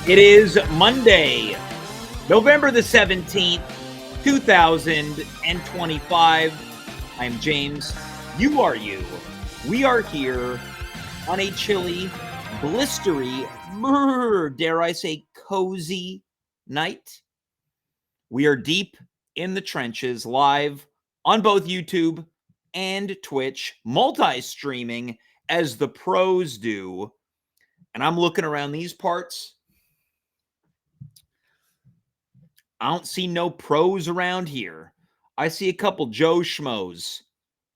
It is Monday, November the 17th, 2025. I'm James. You are you. We are here on a chilly, blistery, dare I say, cozy night. We are deep in the trenches, live on both YouTube and Twitch, multi-streaming as the pros do. And I'm looking around these parts. I don't see no pros around here. I see a couple Joe Schmoes.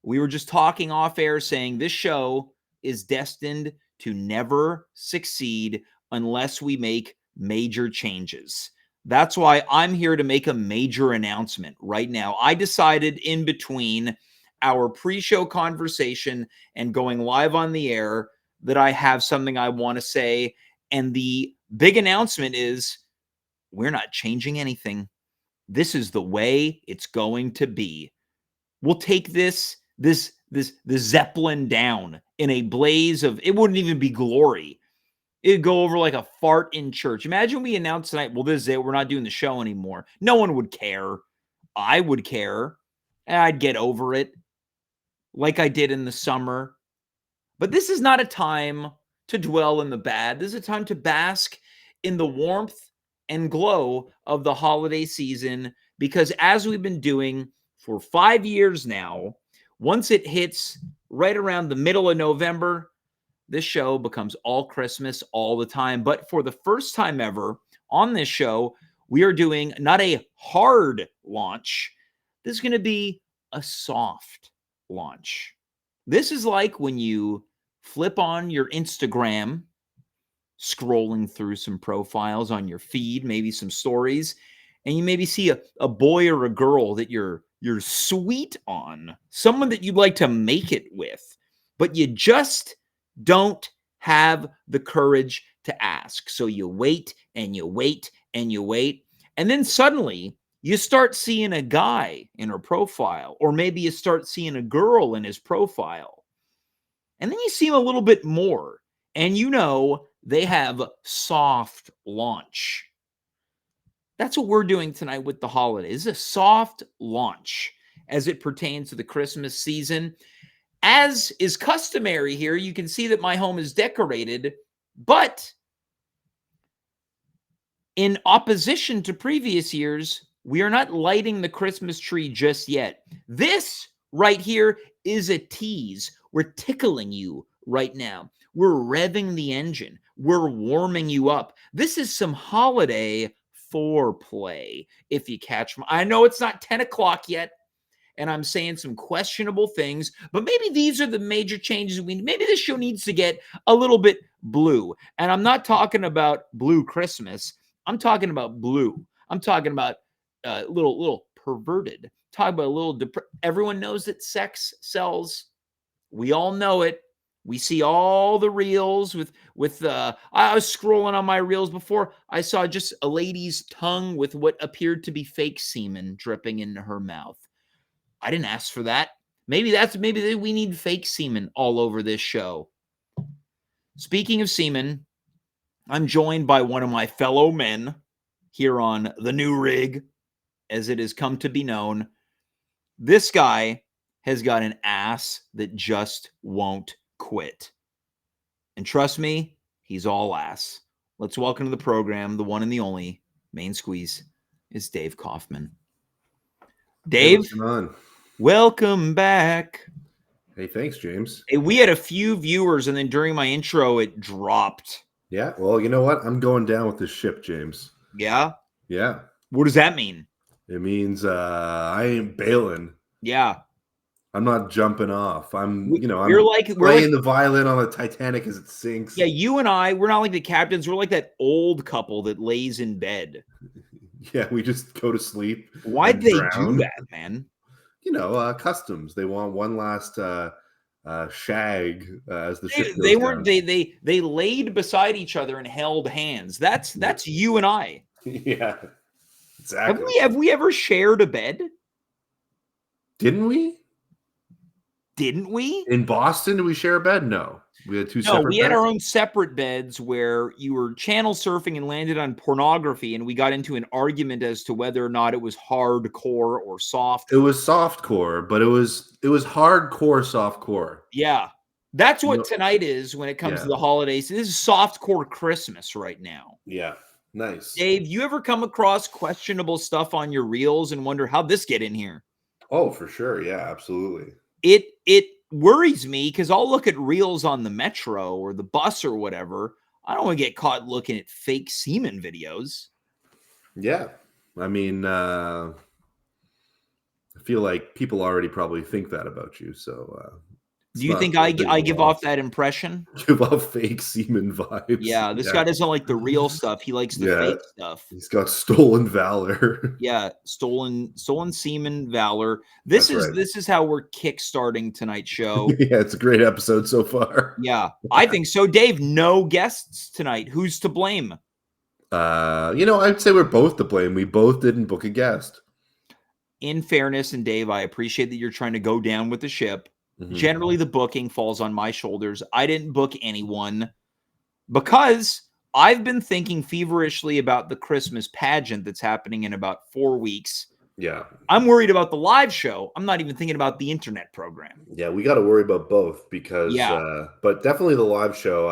We were just talking off air saying this show is destined to never succeed unless we make major changes. That's why I'm here to make a major announcement right now. I decided in between our pre-show conversation and going live on the air that I have something I want to say. And the big announcement is we're not changing anything. This is the way it's going to be. We'll take this Zeppelin down in a blaze of, it wouldn't even be glory. It'd go over like a fart in church. Imagine we announced tonight, well, this is it. We're not doing the show anymore. No one would care. I would care. And I'd get over it like I did in the summer. But this is not a time to dwell in the bad. This is a time to bask in the warmth and glow of the holiday season, because as we've been doing for 5 years now, once it hits right around the middle of November, this show becomes all Christmas all the time. But for the first time ever on this show, we are doing not a hard launch. This is going to be a soft launch. This is like when you flip on your Instagram, scrolling through some profiles on your feed, maybe some stories, and you maybe see a boy or a girl that you're sweet on, someone that you'd like to make it with, but you just don't have the courage to ask. So you wait and you wait and you wait, and then suddenly you start seeing a guy in her profile, or maybe you start seeing a girl in his profile, and then you see him a little bit more, and you know they have soft launch. That's what we're doing tonight with the holidays. It's a soft launch as it pertains to the Christmas season. As is customary here, you can see that my home is decorated, but in opposition to previous years, we are not lighting the Christmas tree just yet. This right here is a tease. We're tickling you right now. We're revving the engine. We're warming you up. This is some holiday foreplay, if you catch me. I know it's not 10 o'clock yet, and I'm saying some questionable things, but maybe these are the major changes we need. Maybe this show needs to get a little bit blue. And I'm not talking about blue Christmas. I'm talking about blue. I'm talking about little perverted. Talk about a little everyone knows that sex sells. We all know it. We see all the reels with I was scrolling on my reels before. I saw just a lady's tongue with what appeared to be fake semen dripping into her mouth. I didn't ask for that. Maybe we need fake semen all over this show. Speaking of semen, I'm joined by one of my fellow men here on the new rig, as it has come to be known. This guy has got an ass that just won't quit. And trust me, he's all ass. Let's welcome to the program, the one and the only main squeeze is Dave Kaufman. Dave, what's going on? Welcome back. Hey, thanks, James. Hey, we had a few viewers, and then during my intro, it dropped. Yeah, well, you know what? I'm going down with this ship, James. Yeah? Yeah. What does that mean? It means I ain't bailing. Yeah. I'm not jumping off. I'm playing the violin on the Titanic as it sinks. Yeah, you and I, we're not like the captains. We're like that old couple that lays in bed. Yeah, we just go to sleep. Why'd they do that, man? Customs. They want one last shag as the ship goes they weren't down. they laid beside each other and held hands. That's you and I. Yeah, exactly. Have we ever shared a bed? Didn't we? Didn't we? In Boston, did we share a bed? No. We had two No, separate we had beds? our own separate beds where you were channel surfing and landed on pornography, and we got into an argument as to whether or not it was hardcore or soft. It was softcore, but it was hardcore softcore. Yeah. That's You what know, tonight is when it comes to yeah, the holidays. This is softcore Christmas right now. yeah, nice. Dave, you ever come across questionable stuff on your reels and wonder how'd this get in here? Oh, for sure, yeah, absolutely. It worries me because I'll look at reels on the metro or the bus or whatever. I don't want to get caught looking at fake semen videos. Yeah, I mean, I feel like people already probably think that about you, so Do it's you not think a big of I a give loss. off that impression? Give off fake semen vibes. Yeah, this guy doesn't like the real stuff. He likes the Yeah, fake stuff. he's got stolen valor. Yeah, stolen semen valor. That's right. This is how we're kickstarting tonight's show. Yeah, it's a great episode so far. Yeah, I think so. Dave, no guests tonight. Who's to blame? I'd say we're both to blame. We both didn't book a guest. In fairness, and Dave, I appreciate that you're trying to go down with the ship. Mhm. Generally, the booking falls on my shoulders. I didn't book anyone because I've been thinking feverishly about the Christmas pageant that's happening in about 4 weeks. Yeah, I'm worried about the live show. I'm not even thinking about the internet program. yeah, we got to worry about both because, Yeah. but definitely the live show.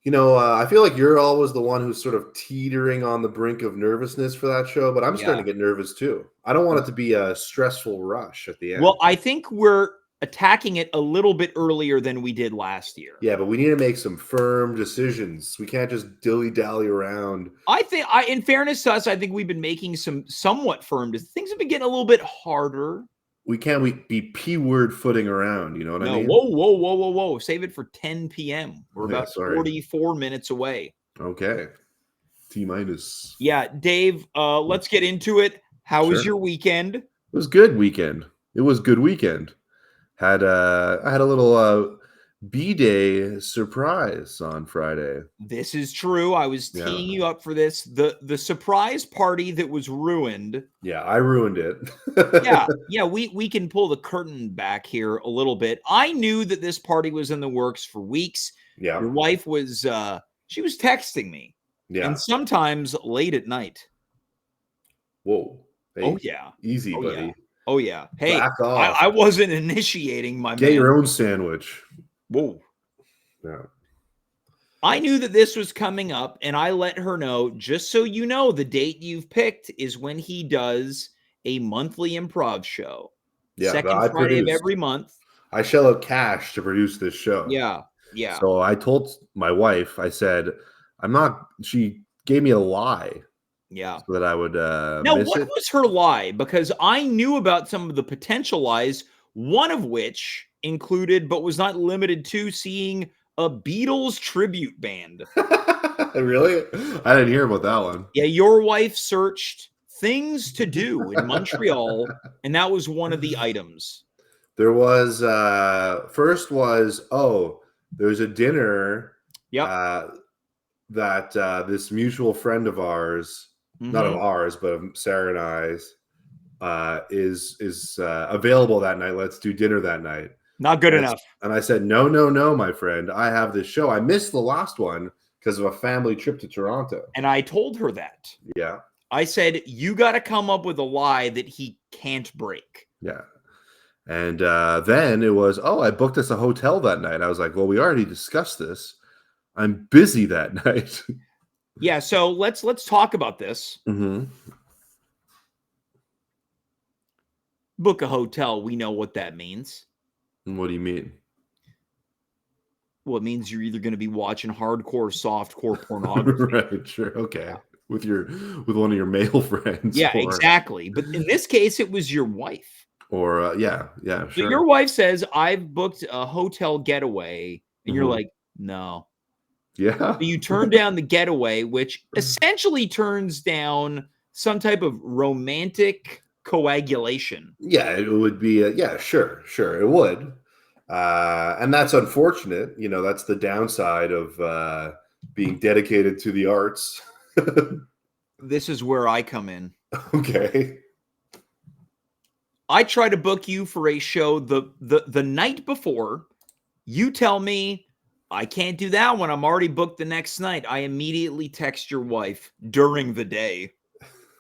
I feel like you're always the one who's sort of teetering on the brink of nervousness for that show, but I'm Yeah. starting to get nervous too. I don't want it to be a stressful rush at the end. Well, I think we're attacking it a little bit earlier than we did last year. Yeah, but we need to make some firm decisions. We can't just dilly-dally around. In fairness to us, I think we've been making some somewhat firm. Things have been getting a little bit harder. We can't be P-word footing around, you know what I No, mean? whoa. Save it for 10 p.m. We're Oh, yeah, about sorry. 44 minutes away. Okay. T-minus. Yeah, Dave, let's get into it. How was Sure. your weekend? It was good weekend. It was good weekend. I had a little B-Day surprise on Friday. This is true. I was Yeah. teeing you up for this. The surprise party that was ruined. Yeah, I ruined it. Yeah, we can pull the curtain back here a little bit. I knew that this party was in the works for weeks. Yeah. Your wife was she was texting me. Yeah. And sometimes late at night. Whoa. Hey, Oh yeah. easy, Oh buddy. yeah. Oh yeah. Hey, Back off. I wasn't initiating my Get man. your own sandwich. Whoa. Yeah. I knew that this was coming up, and I let her know, just so you know, the date you've picked is when he does a monthly improv show. Yeah, that Second I Friday of produced. every month. I shell out cash to produce this show. Yeah. So I told my wife, I said, she gave me a lie Yeah. so that I would Now, miss what it. was her lie? Because I knew about some of the potential lies, one of which included, but was not limited to, seeing a Beatles tribute band. Really? I didn't hear about that one. Yeah, your wife searched things to do in Montreal, and that was one of the items. There was first was there's a dinner Yep. that this mutual friend of ours, not of Mhm. ours, but of Sarah and I's, is available that night. Let's do dinner that night. Not good enough. And I said, no, my friend. I have this show. I missed the last one because of a family trip to Toronto. And I told her that. Yeah. I said, you got to come up with a lie that he can't break. Yeah. And then it was, I booked us a hotel that night. I was like, well, we already discussed this. I'm busy that night. Yeah, so let's talk about this. Mm-hmm. Book a hotel. We know what that means. What do you mean? Well, it means you're either going to be watching hardcore, softcore pornography. Right, sure. Okay. With one of your male friends. Yeah, exactly. But in this case, it was your wife. Or yeah, So sure. your wife says, I've booked a hotel getaway. And you're like, no. Yeah. So you turn down the getaway, which essentially turns down some type of romantic coagulation. Yeah, it would be sure, it would. And that's unfortunate. That's the downside of being dedicated to the arts. This is where I come in. Okay. I try to book you for a show the night before, You tell me I can't do that one. I'm already booked the next night. I immediately text your wife during the day.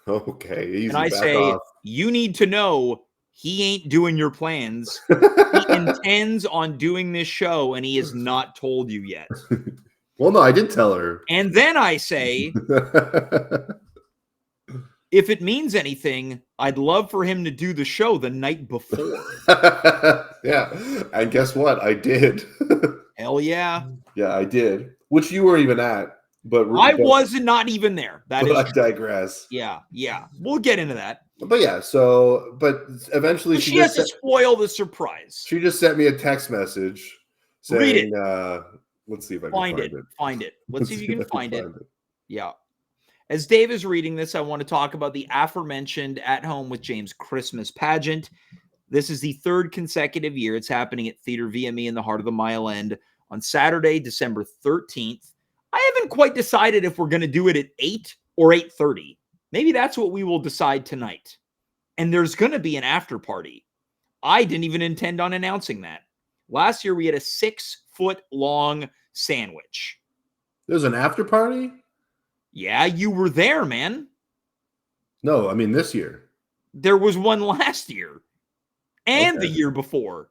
Okay, And easy. I Back say, off. you need to know he ain't doing your plans. He intends on doing this show, and he has not told you yet. Well, no, I did tell her. And then I say, if it means anything, I'd love for him to do the show the night before. Yeah, and guess what? I did. Hell yeah. Yeah, I did. Which you weren't even at, but I was not even there. That is I true. digress. Yeah. We'll get into that. But yeah, so eventually she has to spoil the surprise. She just sent me a text message saying, let's see if I can find it. Find it. Let's see if you can find it. Yeah. As Dave is reading this, I want to talk about the aforementioned At Home with James Christmas pageant. This is the third consecutive year. It's happening at Theater VME in the heart of the Mile End on Saturday, December 13th. I haven't quite decided if we're going to do it at 8 or 8:30. Maybe that's what we will decide tonight. And there's going to be an after party. I didn't even intend on announcing that. Last year, we had a 6-foot-long sandwich. There's an after party? Yeah, you were there, man. No, I mean this year. There was one last year and the year before.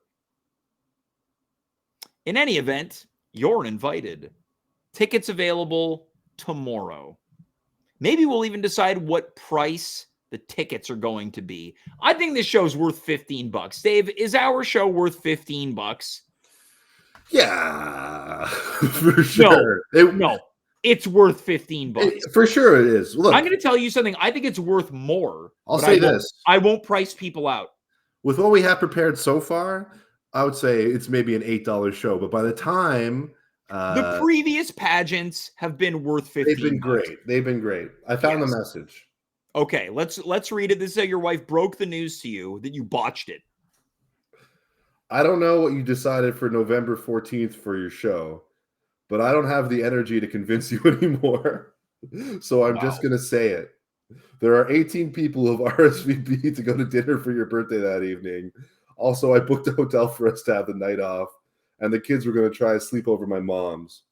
In any event, you're invited. Tickets available tomorrow. Maybe we'll even decide what price the tickets are going to be. I think this show's worth $15. Dave, is our show worth $15? Yeah, for sure. No, it's worth $15. For sure it is. Look, I'm going to tell you something. I think it's worth more. I'll say this. I won't price people out. With what we have prepared so far, I would say it's maybe an $8 show. But by the time... the previous pageants have been worth $15. They've been great. I found the message. Okay, let's read it. This is how your wife broke the news to you that you botched it. I don't know what you decided for November 14th for your show, but I don't have the energy to convince you anymore. So I'm just going to say it. There are 18 people who have RSVP'd to go to dinner for your birthday that evening. Also, I booked a hotel for us to have the night off, and the kids were going to try to sleep over my mom's.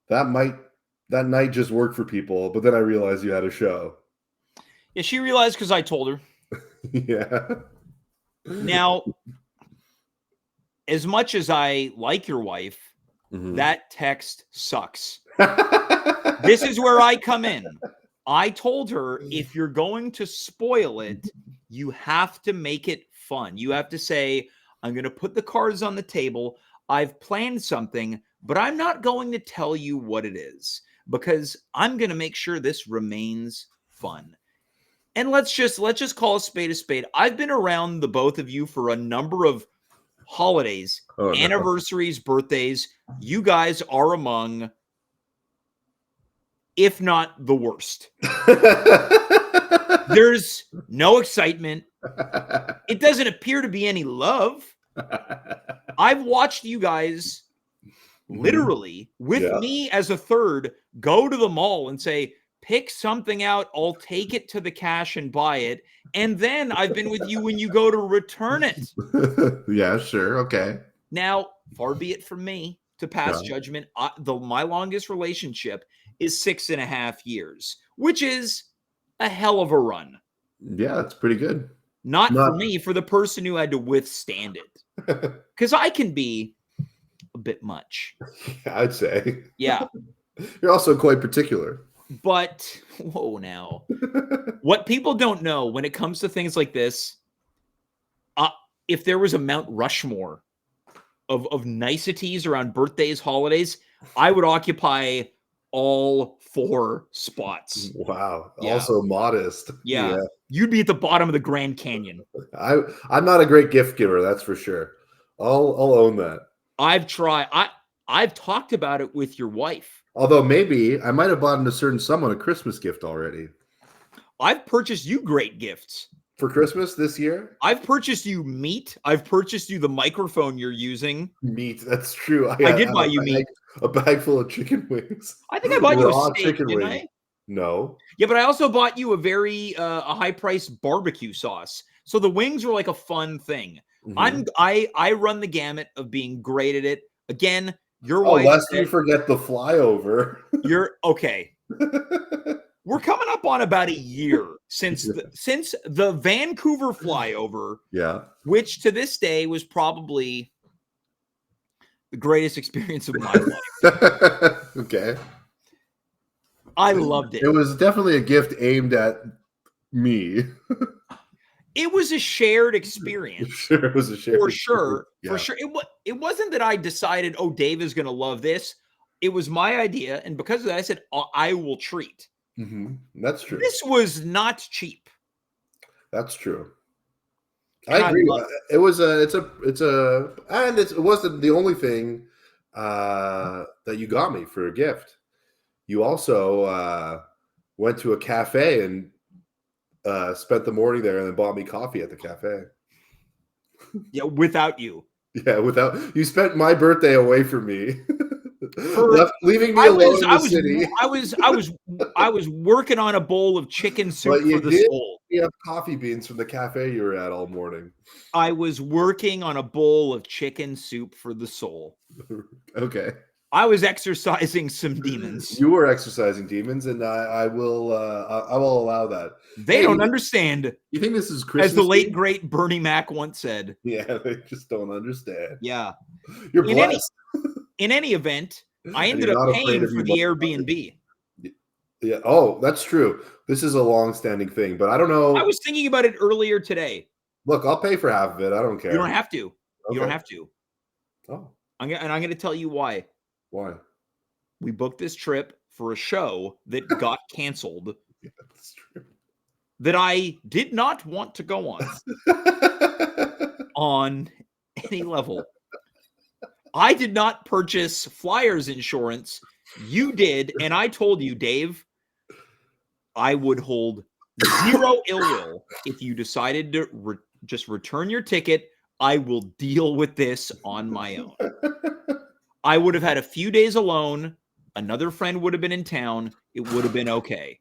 That night just worked for people, but then I realized you had a show. Yeah, she realized because I told her. Yeah. Now, as much as I like your wife, that text sucks. This is where I come in. I told her, if you're going to spoil it, you have to make it fun. You have to say, I'm going to put the cards on the table. I've planned something, but I'm not going to tell you what it is because I'm going to make sure this remains fun. And let's just call a spade a spade. I've been around the both of you for a number of holidays, anniversaries, birthdays. You guys are among, if not the worst. There's no excitement. It doesn't appear to be any love. I've watched you guys literally with me as a third go to the mall and say, pick something out. I'll take it to the cash and buy it. And then I've been with you when you go to return it. Yeah, sure. Okay. Now, far be it from me to pass judgment. My longest relationship is 6.5 years, which is a hell of a run. Yeah, it's pretty good. Not for me, for the person who had to withstand it. Because I can be a bit much. I'd say. Yeah. You're also quite particular. But, whoa now. What people don't know when it comes to things like this, if there was a Mount Rushmore of niceties around birthdays, holidays, I would occupy all 4 spots. Wow. Yeah. Also modest. Yeah. You'd be at the bottom of the Grand Canyon. I'm not a great gift giver, that's for sure. I'll own that. I've tried. I've talked about it with your wife. Although maybe I might have bought a certain someone a Christmas gift already. I've purchased you great gifts. For Christmas this year? I've purchased you meat. I've purchased you the microphone you're using. Meat, that's true. I did buy you meat. A bag full of chicken wings. I think I bought you a steak, didn't I? No. Yeah, but I also bought you a very a high-priced barbecue sauce. So the wings were like a fun thing. Mhm. I run the gamut of being great at it. Again, your Oh, wife lest you said forget the flyover. you're okay. We're coming up on about a year since the Vancouver flyover, Yeah. which to this day was probably the greatest experience of my life. Okay. I loved it. It was definitely a gift aimed at me. It was a shared experience. Sure, it was a shared For experience. sure. For Yeah. sure. It wasn't that I decided, oh, Dave is going to love this. It was my idea. And because of that, I said, I will treat. That's true. This was not cheap. That's true. I And I agree. love It was and it wasn't the only thing that you got me for a gift. You also went to a cafe and spent the morning there, and then bought me coffee at the cafe. yeah, without you. Yeah, without you spent my birthday away from me, For leaving me I alone was in I the was city. I was I was I was working on a bowl of chicken soup But for you the did soul. have coffee beans from the cafe you were at all morning. I was working on a bowl of chicken soup for the soul. Okay. I was exercising some demons. You were exercising demons, and I will allow that. They Hey, don't understand, you think this is as the Christmas late Eve? great Bernie Mac once said. Yeah, they just don't understand. Yeah. You're In any blessed, in any event, I and ended you're up not afraid paying of for you the motherfuckers. Airbnb. Yeah. Oh, that's true. This is a long-standing thing, but I don't I know. was thinking about it earlier today. Look, I'll pay for half of it. I don't You don't care. have to. You don't Okay. have to. Oh, I'm going to tell you why. why? We booked this trip for a show that got canceled Yeah, that's true. that I did not want to go on any level. I did not purchase flyers insurance. You did, and I told you, Dave, I would hold zero ill will if you decided to just return your ticket. I will deal with this on my own. I would have had a few days alone. Another friend would have been in town. It would have been okay.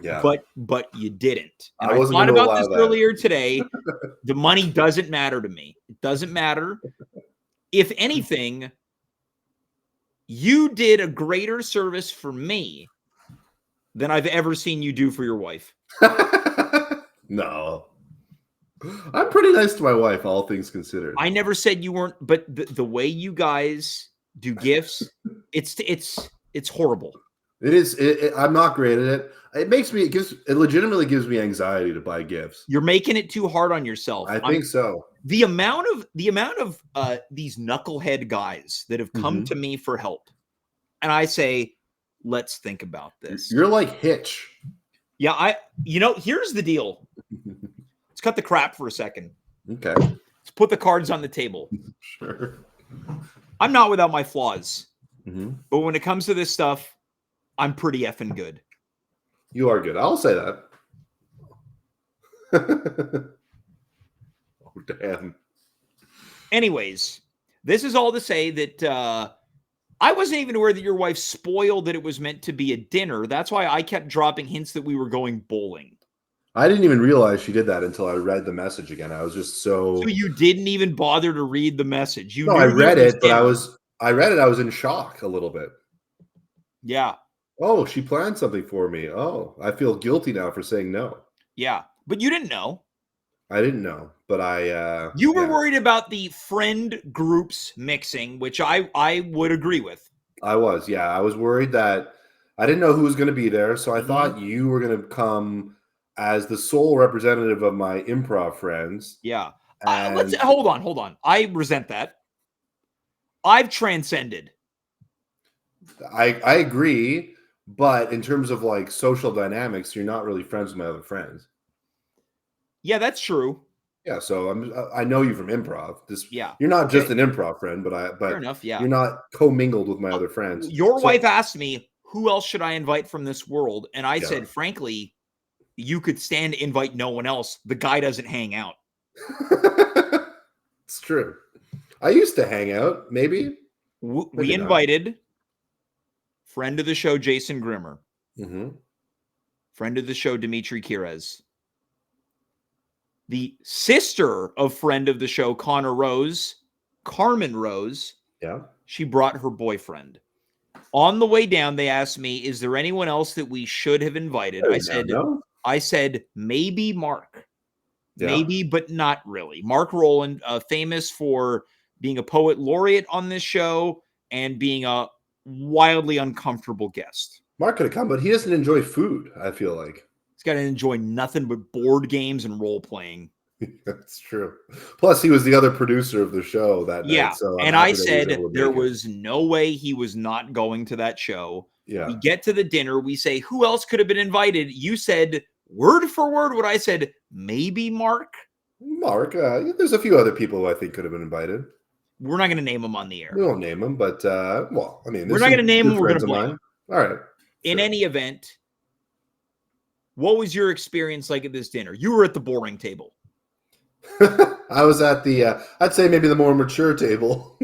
Yeah, But you didn't. And I I wasn't thought going to about allow this that. earlier today. The money doesn't matter to me. It doesn't matter. If anything, you did a greater service for me than I've ever seen you do for your wife. No, I'm pretty nice to my wife, all things considered. I never said you weren't, but the way you guys do gifts, it's horrible. It is. I'm not great at it. It legitimately gives me anxiety to buy gifts. You're making it too hard on yourself. I think so. The amount of these knucklehead guys that have come Mhm. to me for help, and I say, let's think about this. You're like Hitch. Yeah, here's the deal. Let's cut the crap for a second. Okay, Let's put the cards on the table. sure. I'm not without my flaws, Mhm. but when it comes to this stuff, I'm pretty effing good. You are good. I'll say that. Oh, damn. Anyways, this is all to say that I wasn't even aware that your wife spoiled that it was meant to be a dinner. That's why I kept dropping hints that we were going bowling. I didn't even realize she did that until I read the message again. I was just So you didn't even bother to read the message. You No, knew I that read it was it, but dinner. I read it. I was in shock a little bit. Yeah. Oh, she planned something for me. Oh, I feel guilty now for saying no. Yeah. But you didn't know. I didn't know, but You were yeah, worried about the friend groups mixing, which I would agree with. I was. Yeah, I was worried that I didn't know who was going to be there, so I Mhm. thought you were going to come as the sole representative of my improv friends. Yeah. Let's And hold on. I resent that. I've transcended. I agree, but in terms of like social dynamics, you're not really friends with my other friends. Yeah, that's true. Yeah, so I know you from improv. Yeah. You're not just Okay. an improv friend, Fair but enough. Yeah. you're not commingled with my other friends. Your So wife asked me, who else should I invite from this world? And I yeah. said, frankly, you could stand to invite no one else. The guy doesn't hang out. It's true. I used to hang out, maybe. We Maybe not. invited friend of the show, Jason Grimmer, Mhm. friend of the show, Dimitri Kirez, the sister of friend of the show, Carmen Rose, Yeah. she brought her boyfriend. On the way down, they asked me, is there anyone else that we should have invited? No. I said, maybe Mark. Yeah. Maybe, but not really. Mark Rowland, famous for being a poet laureate on this show and being a wildly uncomfortable guest. Mark could have come, but he doesn't enjoy food, I feel like. He's got to enjoy nothing but board games and role playing. That's true. Plus, he was the other producer of the show that night. So and I said there was no way he was not going to that show. Yeah. We get to the dinner. We say, who else could have been invited? You said word for word what I said. Maybe Mark. There's a few other people who I think could have been invited. We're not going to name them on the air. We won't name them, but well, I mean, we're not going to name them. We're going to blame them. All right. In any event, what was your experience like at this dinner? You were at the boring table. I was at the, I'd say maybe the more mature table.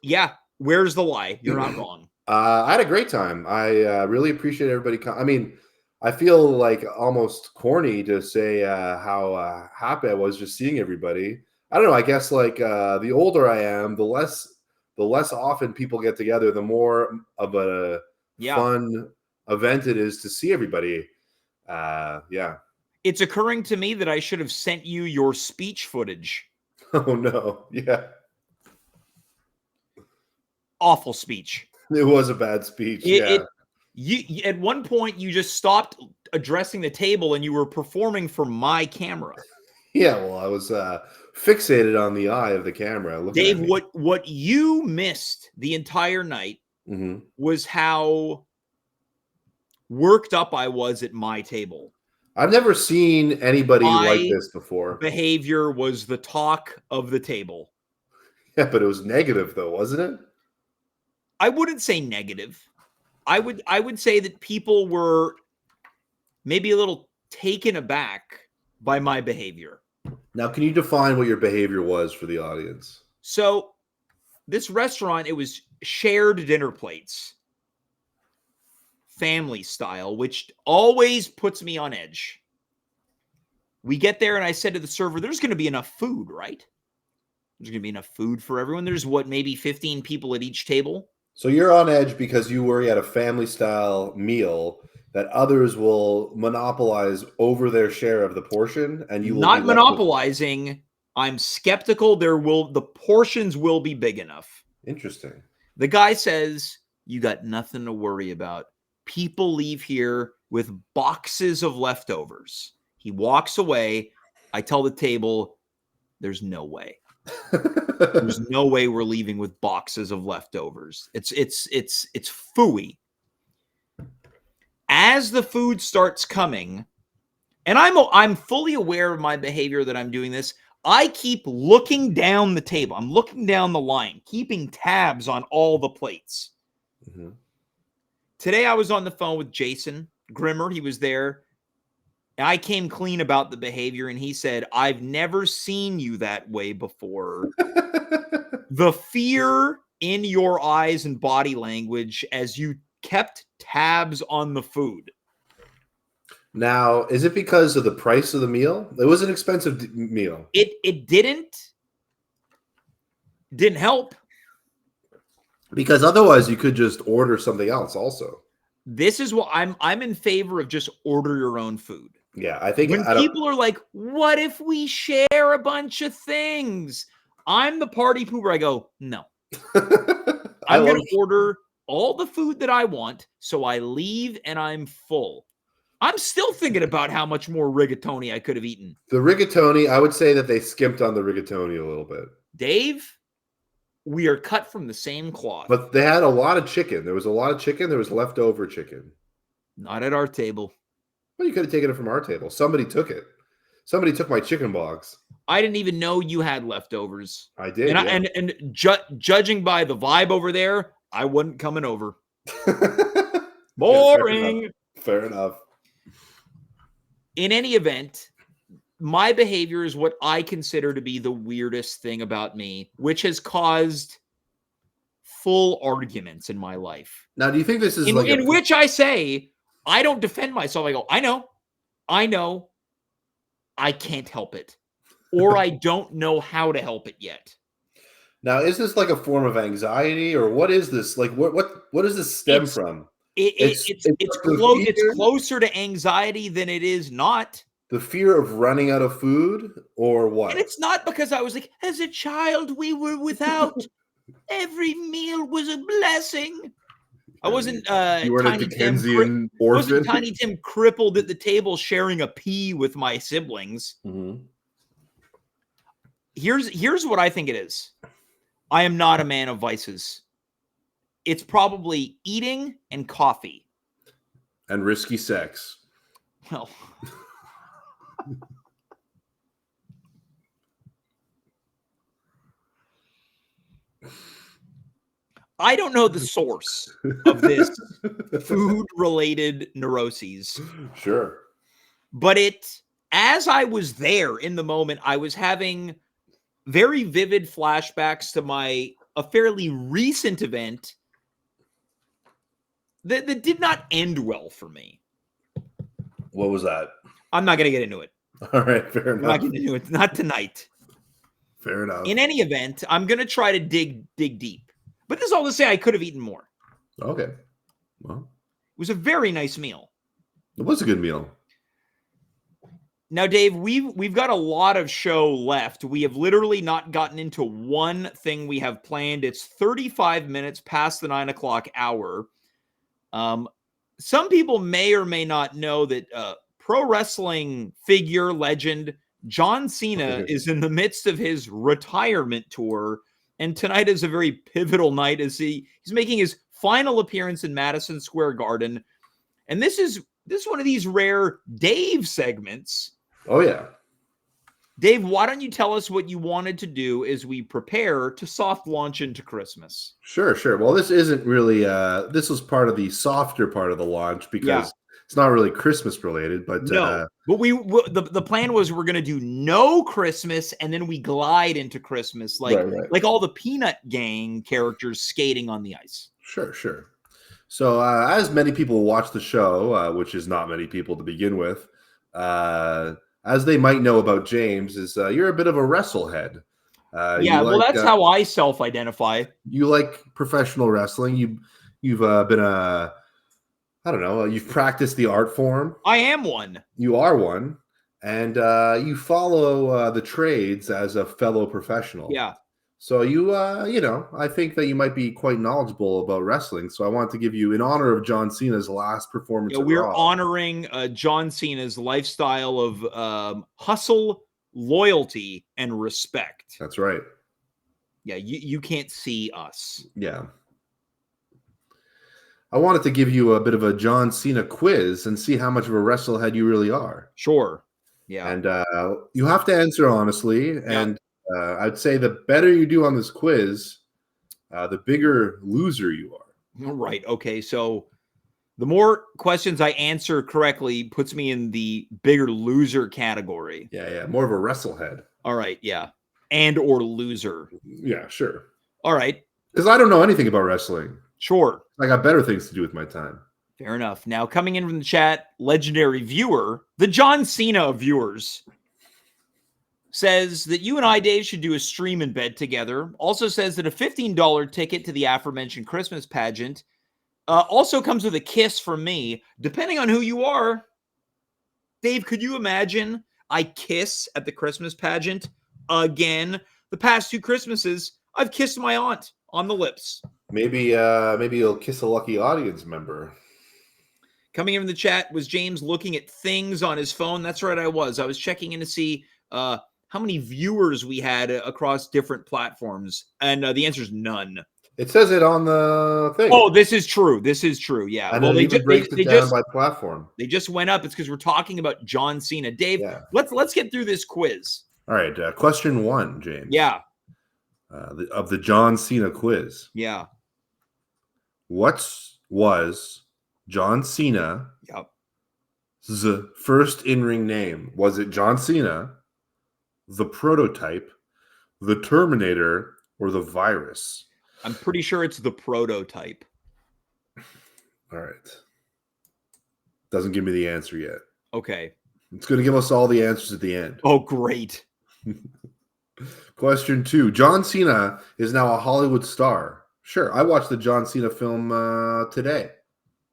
Yeah. Where's the lie? You're not wrong. I had a great time. I really appreciate everybody. I mean, I feel like almost corny to say how happy I was just seeing everybody. I don't know. I guess like the older I am, the less often people get together, the more of a fun event it is to see everybody. Yeah. It's occurring to me that I should have sent you your speech footage. Oh, no. Yeah. Awful speech. It was a bad speech. You at one point, you just stopped addressing the table and you were performing for my camera. Yeah, well, I was fixated on the eye of the camera. Dave, what you missed the entire night was how worked up I was at my table. I've never seen anybody like this before. Behavior was the talk of the table. Yeah, but it was negative though, wasn't it? I wouldn't say negative. I would say that people were maybe a little taken aback by my behavior. Now, can you define what your behavior was for the audience? So, this restaurant, it was shared dinner plates. Family style, which always puts me on edge. We get there and I said to the server, there's going to be enough food, right? There's going to be enough food for everyone. There's maybe 15 people at each table. So you're on edge because you worry at a family style meal that others will monopolize over their share of the portion, and you will not monopolizing. I'm skeptical the portions will be big enough. Interesting. The guy says, you got nothing to worry about. People leave here with boxes of leftovers. He walks away. I tell the table, there's no way. There's no way we're leaving with boxes of leftovers. It's phooey. As the food starts coming, and I'm fully aware of my behavior that I'm doing this, I keep looking down the table. I'm looking down the line, keeping tabs on all the plates. Mm-hmm. Today, I was on the phone with Jason Grimmer. He was there. I came clean about the behavior, and he said, I've never seen you that way before. The fear in your eyes and body language as you kept tabs on the food. Now, is it because of the price of the meal? It was an expensive meal. It didn't help. Because otherwise you could just order something else also. This is what I'm in favor of, just order your own food. Yeah, I think when people are like, what if we share a bunch of things? I'm the party pooper. I go, no. I'm going to order all the food that I want, so I leave and I'm full. I'm still thinking about how much more rigatoni I could have eaten. The rigatoni, I would say that they skimped on the rigatoni a little bit. Dave, we are cut from the same cloth. But they had a lot of chicken. There was a lot of chicken. There was leftover chicken. Not at our table. Well, you could have taken it from our table. Somebody took it. Somebody took my chicken box. I didn't even know you had leftovers. I did. And judging by the vibe over there, I wasn't coming over. Boring. Fair enough. In any event, my behavior is what I consider to be the weirdest thing about me, which has caused full arguments in my life. Now, do you think this is in which I say, I don't defend myself. I go, I know. I can't help it, or I don't know how to help it yet. Now, is this like a form of anxiety, or what is this? Like, what does this stem It's from? it's It's the it's fear, closer to anxiety than it is not. the fear of running out of food, or And what? it's not because I was like, as a child, we were without. Every meal was a blessing. I wasn't You weren't a Tiny Tim. Dickensian Wasn't orphan. Tiny Tim crippled at the table sharing a pea with my siblings? Mhm. Here's what I think it is. I am not a man of vices. It's probably eating and coffee. And risky sex. Well, I don't know the source of this food-related neuroses, Sure. but as I was there in the moment, I was having very vivid flashbacks to a fairly recent event that did not end well for me. What was that? I'm not going to get into it. All right, fair I'm not enough. going to do it. Not tonight. Fair enough. In any event, I'm going to try to dig deep. But this is all to say I could have eaten more. Okay. Well, It was a very nice meal. it was a good meal. Now, Dave, we've got a lot of show left. We have literally not gotten into one thing we have planned. It's 35 minutes past the 9 o'clock hour. Some people may or may not know that pro wrestling figure legend John Cena is in the midst of his retirement tour, and tonight is a very pivotal night as he's making his final appearance in Madison Square Garden. And this is one of these rare Dave segments. Oh, yeah. Dave, why don't you tell us what you wanted to do as we prepare to soft launch into Christmas? Sure, sure. Well, this isn't really this was part of the softer part of the launch because it's not really Christmas related, but No, but the plan was we're going to do no Christmas and then we glide into Christmas right. like all the Peanut Gang characters skating on the ice. Sure, sure. So, as many people watch the show, which is not many people to begin with, as they might know about James, is you're a bit of a wrestlehead. Well, that's how I self-identify. You like professional wrestling. You've been I don't know. You've practiced the art form. I am one. You are one, and you follow the trades as a fellow professional. Yeah. So I think that you might be quite knowledgeable about wrestling. So I want to give you, in honor of John Cena's last performance, We're Raw, honoring John Cena's lifestyle of hustle, loyalty, and respect. That's right. Yeah, you can't see us. Yeah. I wanted to give you a bit of a John Cena quiz and see how much of a wrestlehead you really are. Sure. Yeah. And you have to answer honestly. And I'd say the better you do on this quiz, the bigger loser you are. Right. Okay. So the more questions I answer correctly puts me in the bigger loser category. Yeah. More of a wrestlehead. All right. Yeah. And or loser. Yeah, sure. All right. Because I don't know anything about wrestling. Sure. I got better things to do with my time. Fair enough. Now, coming in from the chat, legendary viewer, the John Cena of viewers, says that you and I, Dave, should do a stream in bed together. Also says that a $15 ticket to the aforementioned Christmas pageant also comes with a kiss from me, depending on who you are. Dave, could you imagine I kiss at the Christmas pageant again? The past 2 Christmases, I've kissed my aunt on the lips. Maybe you'll kiss a lucky audience member. Coming in from the chat was James looking at things on his phone. That's right, I was. I was checking in to see how many viewers we had across different platforms, and the answer is none. It says it on the thing. Oh, this is true. This is true. Yeah. And well, it breaks it down by platform. They just went up. It's because we're talking about John Cena. Dave, let's get through this quiz. All right. Question 1, James. Yeah. Of the John Cena quiz. Yeah. What was John Cena? Yep. The first in-ring name? Was it John Cena, the Prototype, the Terminator, or the Virus? I'm pretty sure it's the Prototype. All right. Doesn't give me the answer yet. Okay. It's going to give us all the answers at the end. Oh, great. Question 2. John Cena is now a Hollywood star. Sure, I watched the John Cena film today.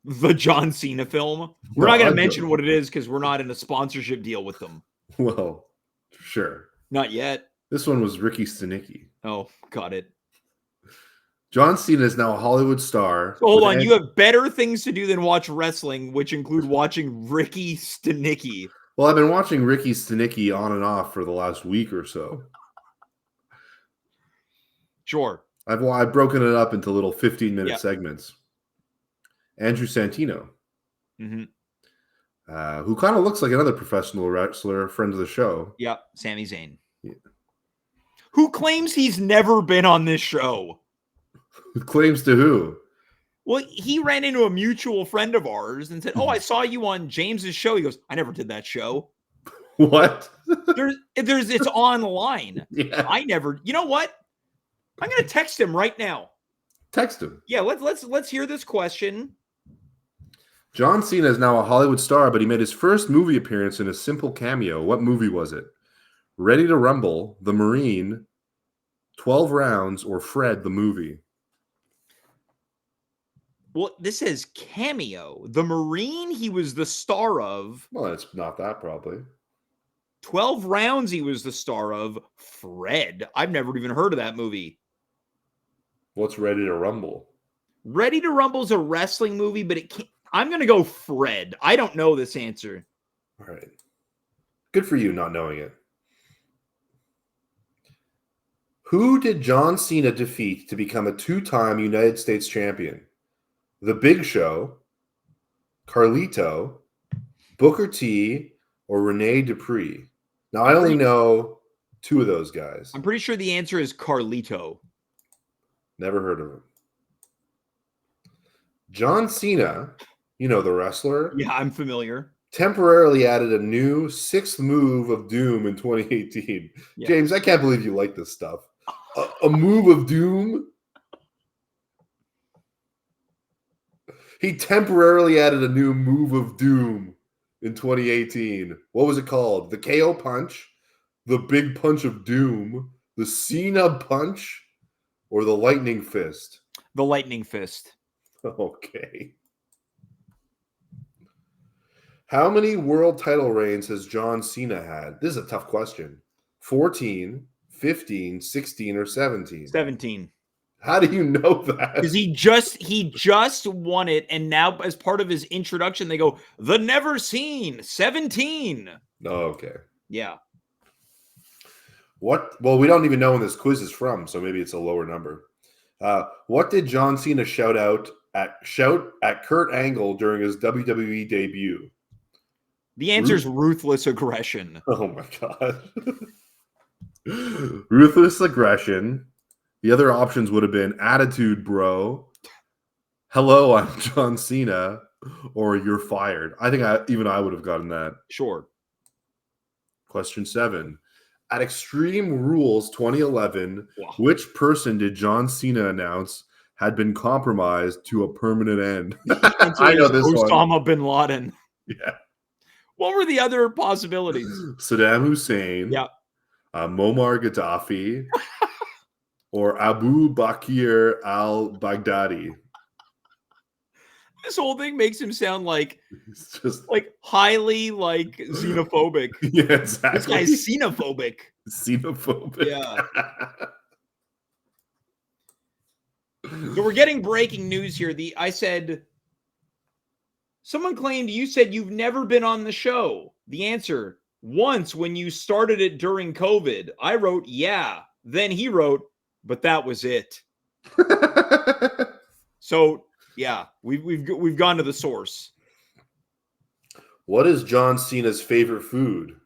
The John Cena film? We're not going to mention what it is because we're not in a sponsorship deal with them. Well, sure. Not yet. This one was Ricky Stenicki. Oh, got it. John Cena is now a Hollywood star. So hold on. You have better things to do than watch wrestling, which include watching Ricky Stenicki. Well, I've been watching Ricky Stenicki on and off for the last week or so. Sure. I've broken it up into little 15-minute segments. Andrew Santino, who kind of looks like another professional wrestler, friend of the show. Yeah, Sami Zayn. Yeah. Who claims he's never been on this show? Claims to who? Well, he ran into a mutual friend of ours and said, "Oh, I saw you on James's show." He goes, "I never did that show." What? It's online. Yeah. I never. You know what? I'm going to text him right now. Text him. Yeah, let's hear this question. John Cena is now a Hollywood star, but he made his first movie appearance in a simple cameo. What movie was it? Ready to Rumble, The Marine, 12 Rounds, or Fred the Movie? Well, this says cameo. The Marine he was the star of. Well, it's not that probably. 12 Rounds he was the star of. Fred. I've never even heard of that movie. What's Ready to Rumble? Ready to Rumble is a wrestling movie, but it can't. I'm going to go Fred. I don't know this answer. All right. Good for you not knowing it. Who did John Cena defeat to become a 2-time United States champion? The Big Show, Carlito, Booker T, or Rene Dupree? Now, I only know 2 of those guys. I'm pretty sure the answer is Carlito. Never heard of him. John Cena, you know the wrestler? Yeah, I'm familiar. Temporarily added a new 6th move of Doom in 2018. Yeah. James, I can't believe you like this stuff. A move of Doom? He temporarily added a new move of Doom in 2018. What was it called? The KO Punch, the Big Punch of Doom, the Cena Punch, or the Lightning Fist? The Lightning Fist. Okay. How many world title reigns has John Cena had? This is a tough question. 14, 15, 16, or 17? 17. How do you know that? Because he just won it, and now as part of his introduction, they go, the never seen 17. Oh, okay. Yeah. What? Well, we don't even know when this quiz is from, so maybe it's a lower number. What did John Cena shout at Kurt Angle during his WWE debut? The answer is ruthless aggression. Oh my god. Ruthless aggression. The other options would have been attitude, bro. Hello, I'm John Cena. Or you're fired. I think I would have gotten that. Sure. Question 7. At Extreme Rules 2011, which person did John Cena announce had been compromised to a permanent end? I know this one. Osama bin Laden. Yeah. What were the other possibilities? Saddam Hussein. Yeah. Muammar Gaddafi. Or Abu Bakr al-Baghdadi. This whole thing makes him sound like highly xenophobic. Yeah, exactly. This guy's xenophobic. Xenophobic. Yeah. So we're getting breaking news here. Someone claimed you said you've never been on the show. The answer, once when you started it during COVID. I wrote, yeah. Then he wrote, but that was it. So yeah, we've gone to the source. What is John Cena's favorite food?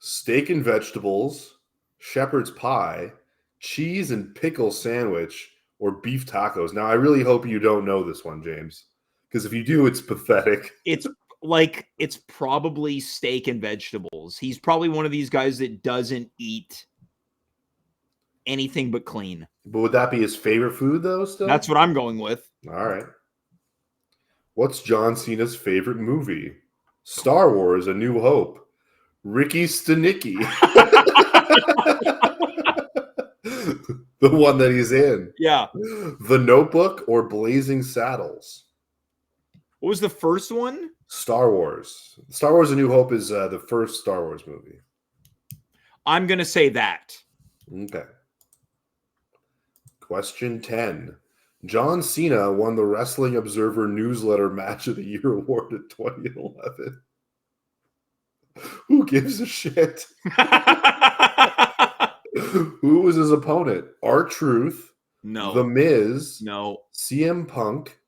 Steak and vegetables, shepherd's pie, cheese and pickle sandwich, or beef tacos. Now, I really hope you don't know this one, James, because if you do, it's pathetic. It's probably steak and vegetables. He's probably one of these guys that doesn't eat anything but clean. But would that be his favorite food, though, still? That's what I'm going with. All right. What's John Cena's favorite movie? Star Wars: A New Hope. Ricky Stenicki. The one that he's in. Yeah. The Notebook or Blazing Saddles. What was the first one? Star Wars. Star Wars: A New Hope is the first Star Wars movie. I'm going to say that. Okay. Question 10. John Cena won the Wrestling Observer Newsletter Match of the Year award in 2011. Who gives a shit? Who was his opponent? R-Truth, No. The Miz, No. CM Punk,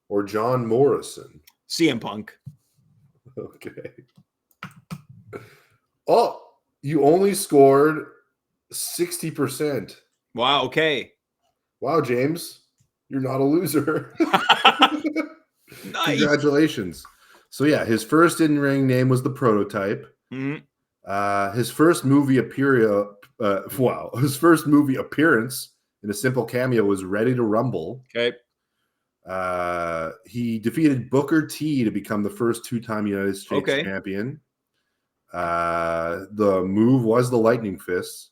or John Morrison? CM Punk. Okay. Oh, you only scored 60%. Wow, okay. Wow, James, you're not a loser. Nice. Congratulations. So yeah, his first in-ring name was The Prototype. Mm-hmm. His first movie his first movie appearance in a simple cameo was Ready to Rumble. Okay. He defeated Booker T to become the first two-time United States champion. The move was the Lightning Fist.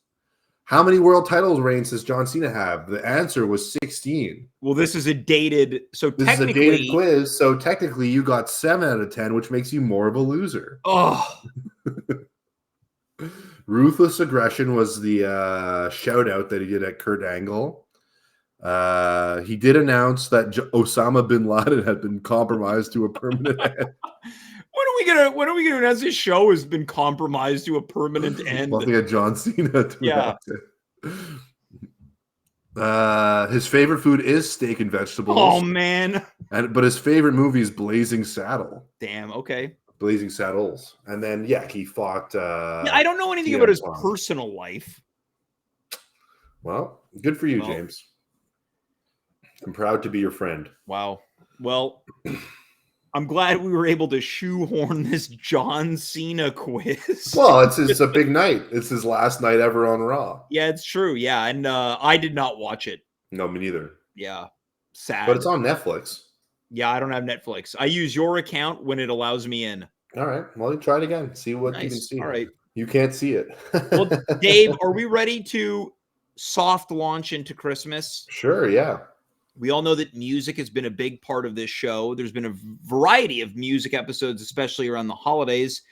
How many world title reigns does John Cena have? The answer was 16. Well, this is a dated, This is a dated quiz, so technically you got 7 out of 10, which makes you more of a loser. Oh. Ruthless Aggression was the shout-out that he did at Kurt Angle. He did announce that Osama bin Laden had been compromised to a permanent end. When are we gonna announce this show has been compromised to a permanent end? Well, I think of John Cena to announce it. His favorite food is steak and vegetables. Oh man! But his favorite movie is Blazing Saddle. Damn. Okay. Blazing Saddles, and then he fought. I don't know anything about his personal life. Well, good for you, James. I'm proud to be your friend. Wow. Well. I'm glad we were able to shoehorn this John Cena quiz. Well, it's a big night. It's his last night ever on Raw. Yeah, it's true. Yeah, and I did not watch it. No, me neither. Yeah, sad. But it's on Netflix. Yeah, I don't have Netflix. I use your account when it allows me in. All right. Well, you try it again. See what you can see. All right. You can't see it. Well, Dave, are we ready to soft launch into Christmas? Sure, yeah. We all know that music has been a big part of this show. There's been a variety of music episodes, especially around the holidays.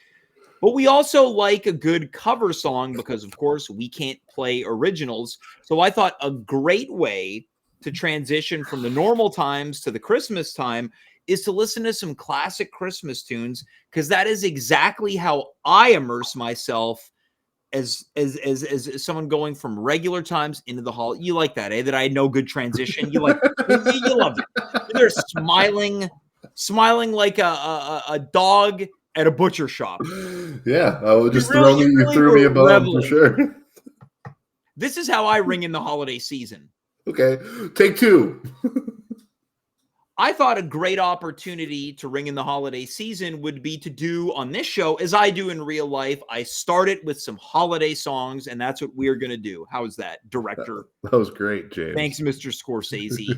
But we also like a good cover song because, of course, we can't play originals. So I thought a great way to transition from the normal times to the Christmas time is to listen to some classic Christmas tunes, because that is exactly how I immerse myself as someone going from regular times into the hall. You like that, eh? That I had no good transition. You like you loved it. They're smiling like a dog at a butcher shop. Yeah, I would just you threw me a bone for sure. This is how I ring in the holiday season. Okay, take 2. I thought a great opportunity to ring in the holiday season would be to do on this show, as I do in real life. I started with some holiday songs, and that's what we're going to do. How is that, director? That was great, James. Thanks, Mr. Scorsese.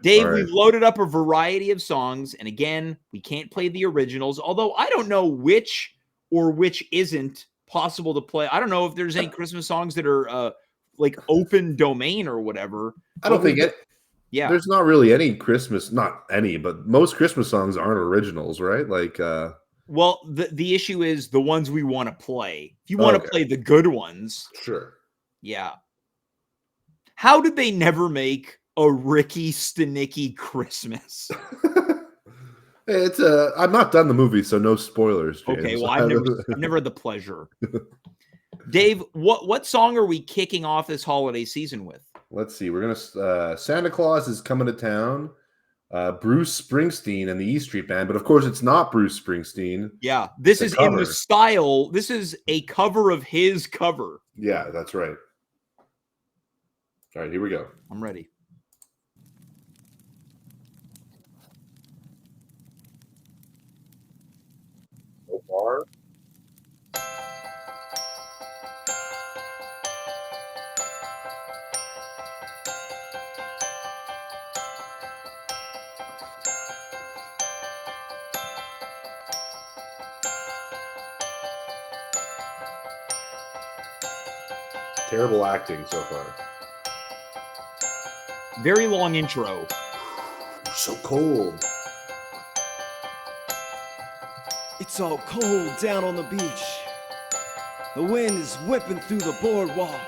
Dave, right. We've loaded up a variety of songs, and again, we can't play the originals, although I don't know which or which isn't possible to play. I don't know if there's any Christmas songs that are like open domain or whatever. I don't think it. Yeah, there's not really any Christmas, not any, but most Christmas songs aren't originals, right? Like, well, the issue is the ones we want to play. If you want to play the good ones, sure. Yeah. How did they never make a Ricky Stenicki Christmas? It's I've not done the movie, so no spoilers, James. Okay, well, I've never had the pleasure. Dave, what song are we kicking off this holiday season with? Let's see. We're gonna Santa Claus is Coming to Town. Bruce Springsteen and the E Street Band, but of course it's not Bruce Springsteen. Yeah, this is in the style. This is a cover of his cover. Yeah, that's right. All right, here we go. I'm ready. So far. Terrible acting so far. Very long intro. So cold. It's all cold down on the beach. The wind is whipping through the boardwalk.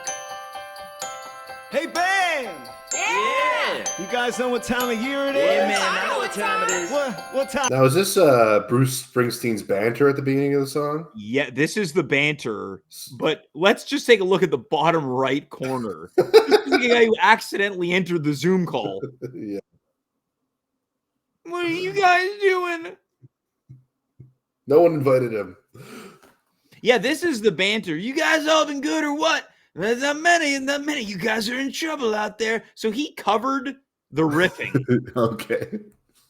Hey, band! Yeah! You guys know what time of year it is? Yeah, man, I know what time it is. What time? Now, is this Bruce Springsteen's banter at the beginning of the song? Yeah, this is the banter, but let's just take a look at the bottom right corner. This is the guy who accidentally entered the Zoom call. Yeah. What are you guys doing? No one invited him. Yeah, this is the banter. You guys all been good or what? There's not many. You guys are in trouble out there. So he covered the riffing. Okay.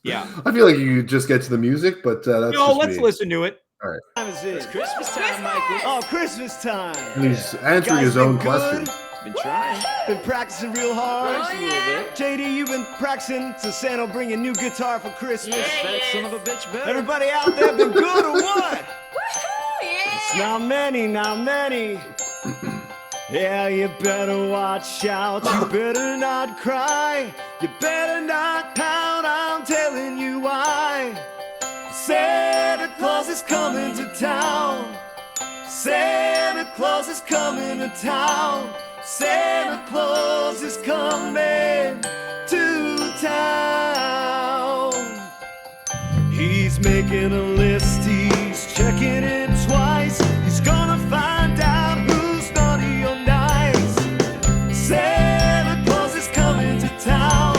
Yeah. I feel like you just get to the music, but that's No, just let's me. listen to it. All right. What time is it? It's Christmas time, Michael. Oh, Christmas time. And he's answering Guys his own been good? question. Been trying. Been practicing real hard. Just a little bit. JD, you've been practicing so Santa will bring a new guitar for Christmas. That son of a bitch better. Everybody out there been good or what? Yeah. It's not many, not many. Yeah, you better watch out. You better not cry. You better not pout. I'm telling you why. Santa Claus is coming to town. Santa Claus is coming to town. Santa Claus is coming to town. He's making a list, he's checking it twice. He's gonna find out who's naughty or nice. Santa Claus is coming to town.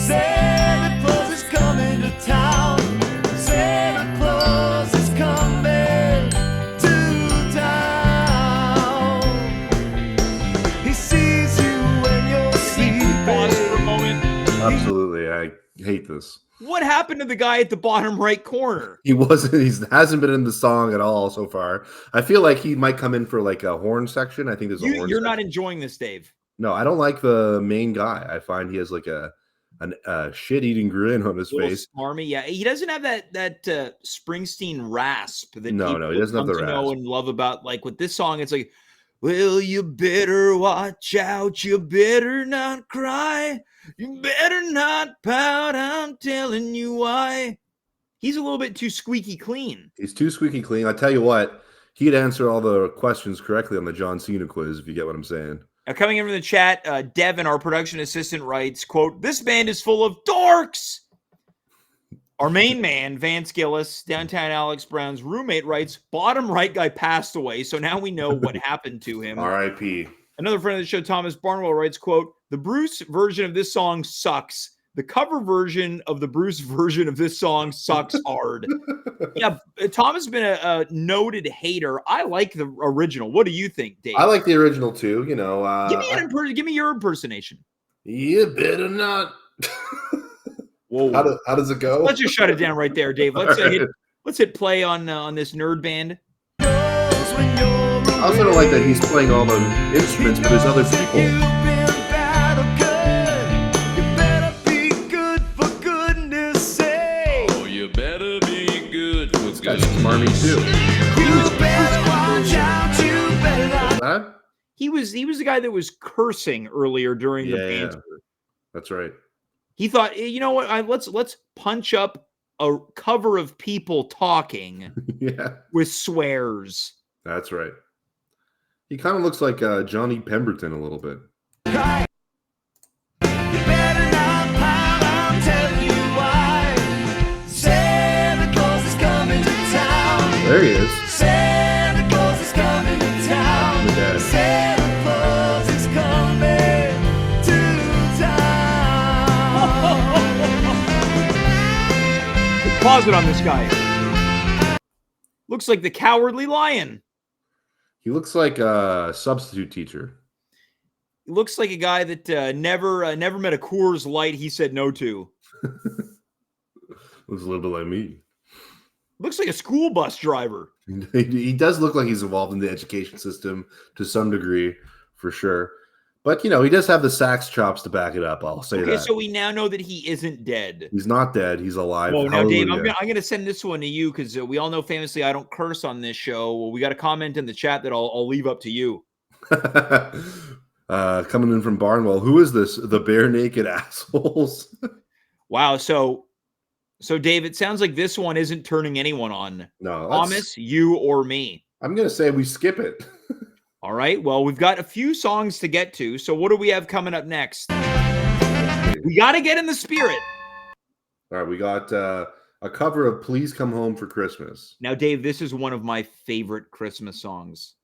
Santa Claus is coming to town. Santa Claus is coming to town. He sees you when you're Pause for a sleeping. moment. Absolutely. I hate this. What happened to the guy at the bottom right corner? He hasn't been in the song at all so far. I feel like he might come in for like a horn section. I think there's a horn You're not section. enjoying this, Dave. No, I don't like the main guy. I find he has like a shit-eating grin on his Little face. smarmy. Yeah, he doesn't have that Springsteen rasp that No, people he doesn't have come the to know rasp. and love about. Like with this song, it's like, well, you better watch out. You better not cry. You better not pout. I'm telling you why. He's a little bit too squeaky clean. He's too squeaky clean. I tell you what, he'd answer all the questions correctly on the John Cena quiz, if you get what I'm saying. Now, coming in from the chat, Devin, our production assistant, writes, quote, this band is full of dorks. Our main man, Vance Gillis, downtown Alex Brown's roommate, writes, bottom right guy passed away, so now we know what happened to him. R.I.P. Another friend of the show, Thomas Barnwell, writes, quote, the Bruce version of this song sucks. The cover version of the Bruce version of this song sucks hard. Yeah, Thomas has been a noted hater. I like the original. What do you think, Dave? I like the original too. You know, give me your impersonation. you better not. Whoa. How does it go? Let's just shut it down right there, Dave. Let's All right. let's hit play on this nerd band. I also don't like that he's playing all the instruments, but there's other people. Oh, you better be good for This guy's smarmy too. That? He was the guy that was cursing earlier during the Yeah. banter. That's right. He thought, you know what? Let's punch up a cover of people talking Yeah, with swears. that's right. He kind of looks like Johnny Pemberton a little bit. There he is. Santa Claus is coming to town. The dad. Santa Claus is coming to town. Pause it on this guy. Looks like the Cowardly Lion. He looks like a substitute teacher. He looks like a guy that never met a Coors Light he said no to. Looks a little bit like me. Looks like a school bus driver. He does look like he's involved in the education system to some degree, for sure. But, you know, he does have the sax chops to back it up. I'll say Okay, that. so we now know that he isn't dead. He's not dead. He's alive. Well, now, Dave, Hallelujah. I'm gonna send this one to you because we all know famously I don't curse on this show. Well, we got a comment in the chat that I'll leave up to you. Coming in from Barnwell. Who is this? The Bare Naked Assholes. Wow. So Dave, it sounds like this one isn't turning anyone on. No, Thomas, you or me. I'm going to say we skip it. All right. Well, we've got a few songs to get to. So what do we have coming up next? We got to get in the spirit. All right, we got a cover of Please Come Home for Christmas. Now, Dave, this is one of my favorite Christmas songs.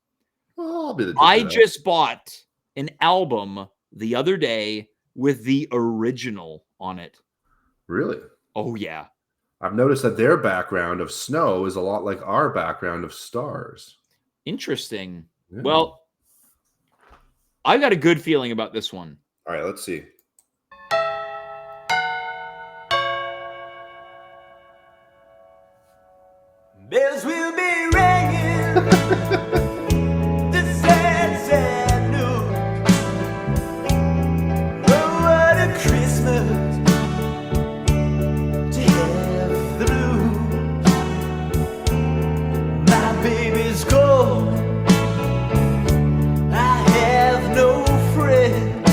Well, I'll be the I just bought an album the other day with the original on it. Really? Oh, yeah. I've noticed that their background of snow is a lot like our background of stars. Interesting. Yeah. Well, I got a good feeling about this one. All right, let's see. Bells will be ringing. The sad, sad news. Oh, what a Christmas to have the blues. My baby's gone. I have no friends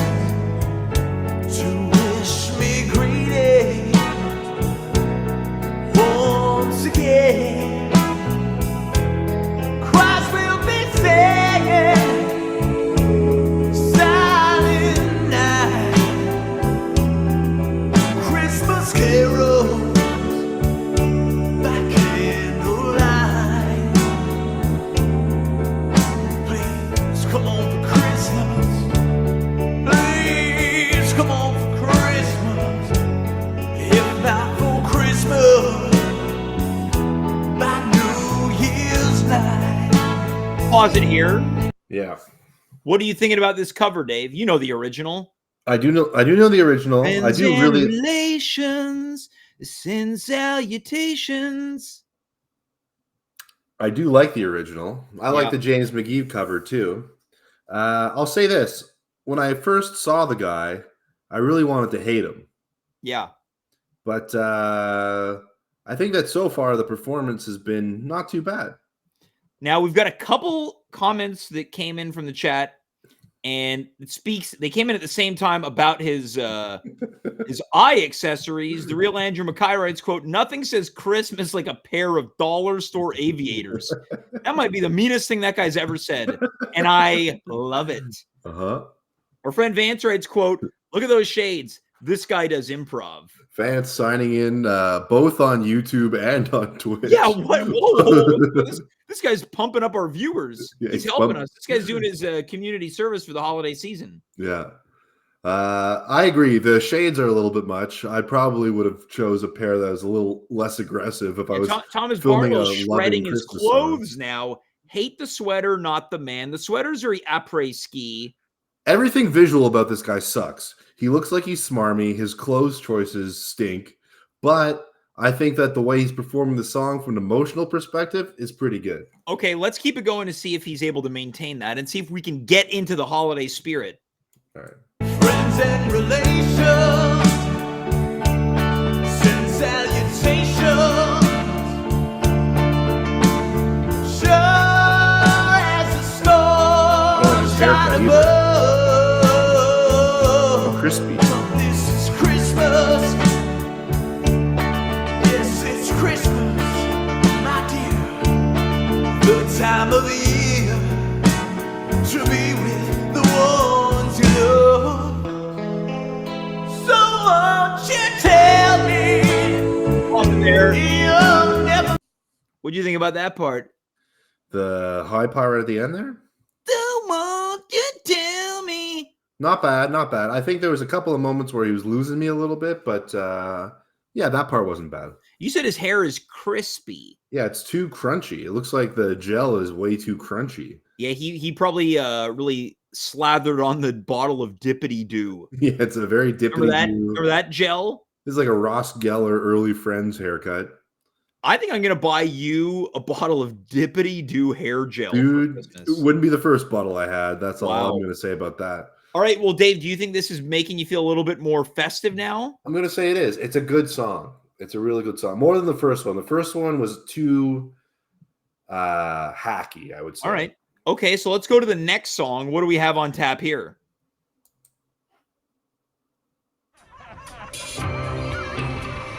to wish me greeting once again. Pause it here. Yeah. What are you thinking about this cover, Dave? You know the original. I do know the original. I do really relations, send salutations. I do like the original. I like Yeah. the James McGee cover too. I'll say this. When I first saw the guy, I really wanted to hate him. Yeah. But I think that so far the performance has been not too bad. Now we've got a couple comments that came in from the chat, and they came in at the same time about his eye accessories. The real Andrew Mackay writes, quote, "Nothing says Christmas like a pair of dollar store aviators." That might be the meanest thing that guy's ever said, and I love it. Uh-huh. Our friend Vance writes, quote, "Look at those shades. This guy does improv." Fans signing in both on YouTube and on Twitch. Yeah, what? Whoa. This guy's pumping up our viewers. Yeah, he's helping us. This guy's doing his community service for the holiday season. Yeah. I agree. The shades are a little bit much. I probably would have chose a pair that was a little less aggressive if I was Thomas filming Barlow a shredding his Christmas clothes song. now. Hate the sweater, not the man. The sweater's very après-ski. Everything visual about this guy sucks. He looks like he's smarmy. His clothes choices stink. But I think that the way he's performing the song from an emotional perspective is pretty good. Okay, let's keep it going to see if he's able to maintain that and see if we can get into the holiday spirit. All right. Friends and relations, send salutations. Sure as the stars shine above. Crispy. This is Christmas. Yes, it's Christmas, my dear. The time of the year to be with the ones you love. So won't you tell me There. you'll never What do you think about that part? The high power at the end there? Won't you tell me? Not bad, not bad. I think there was a couple of moments where he was losing me a little bit, but yeah, that part wasn't bad. You said his hair is crispy. Yeah, it's too crunchy. It looks like the gel is way too crunchy. Yeah, he probably really slathered on the bottle of Dippity Doo. Yeah, it's a very dippity. Remember that gel? This is like a Ross Geller early Friends haircut. I think I'm gonna buy you a bottle of Dippity Doo hair gel Dude, for it Christmas. wouldn't be the first bottle I had. That's all Wow. I'm going to say about that. All right, well, Dave, do you think this is making you feel a little bit more festive now? I'm going to say it is. It's a good song. It's a really good song. More than the first one. The first one was too hacky, I would say. All right. Okay, so let's go to the next song. What do we have on tap here?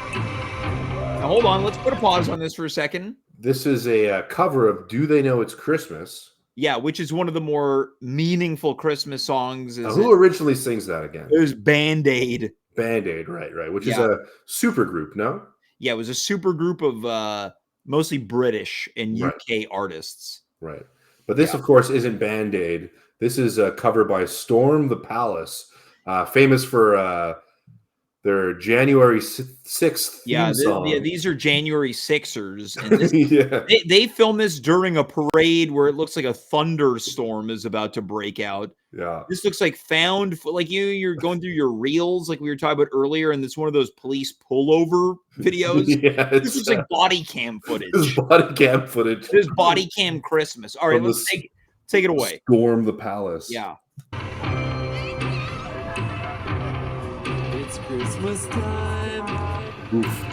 Now, hold on. Let's put a pause on this for a second. This is a cover of "Do They Know It's Christmas?" Yeah, which is one of the more meaningful Christmas songs. Now, who originally sings that again? It was Band-Aid. Band-Aid, right. Which is Yeah. a super group, no? Yeah, it was a super group of mostly British and Right. UK artists. Right. But this, of course, isn't Band-Aid. This is a cover by Storm the Palace, famous for their January 6th theme song. These are January Sixers. And this, Yeah. they filmed this during a parade where it looks like a thunderstorm is about to break out. Yeah. This looks like you're going through your reels like we were talking about earlier, and it's one of those police pullover videos. Yeah, This looks like body cam footage. This is body cam footage. This is body cam Christmas. All right, From let's take it away. Storm the Palace. Yeah. It's Christmas time. Oof.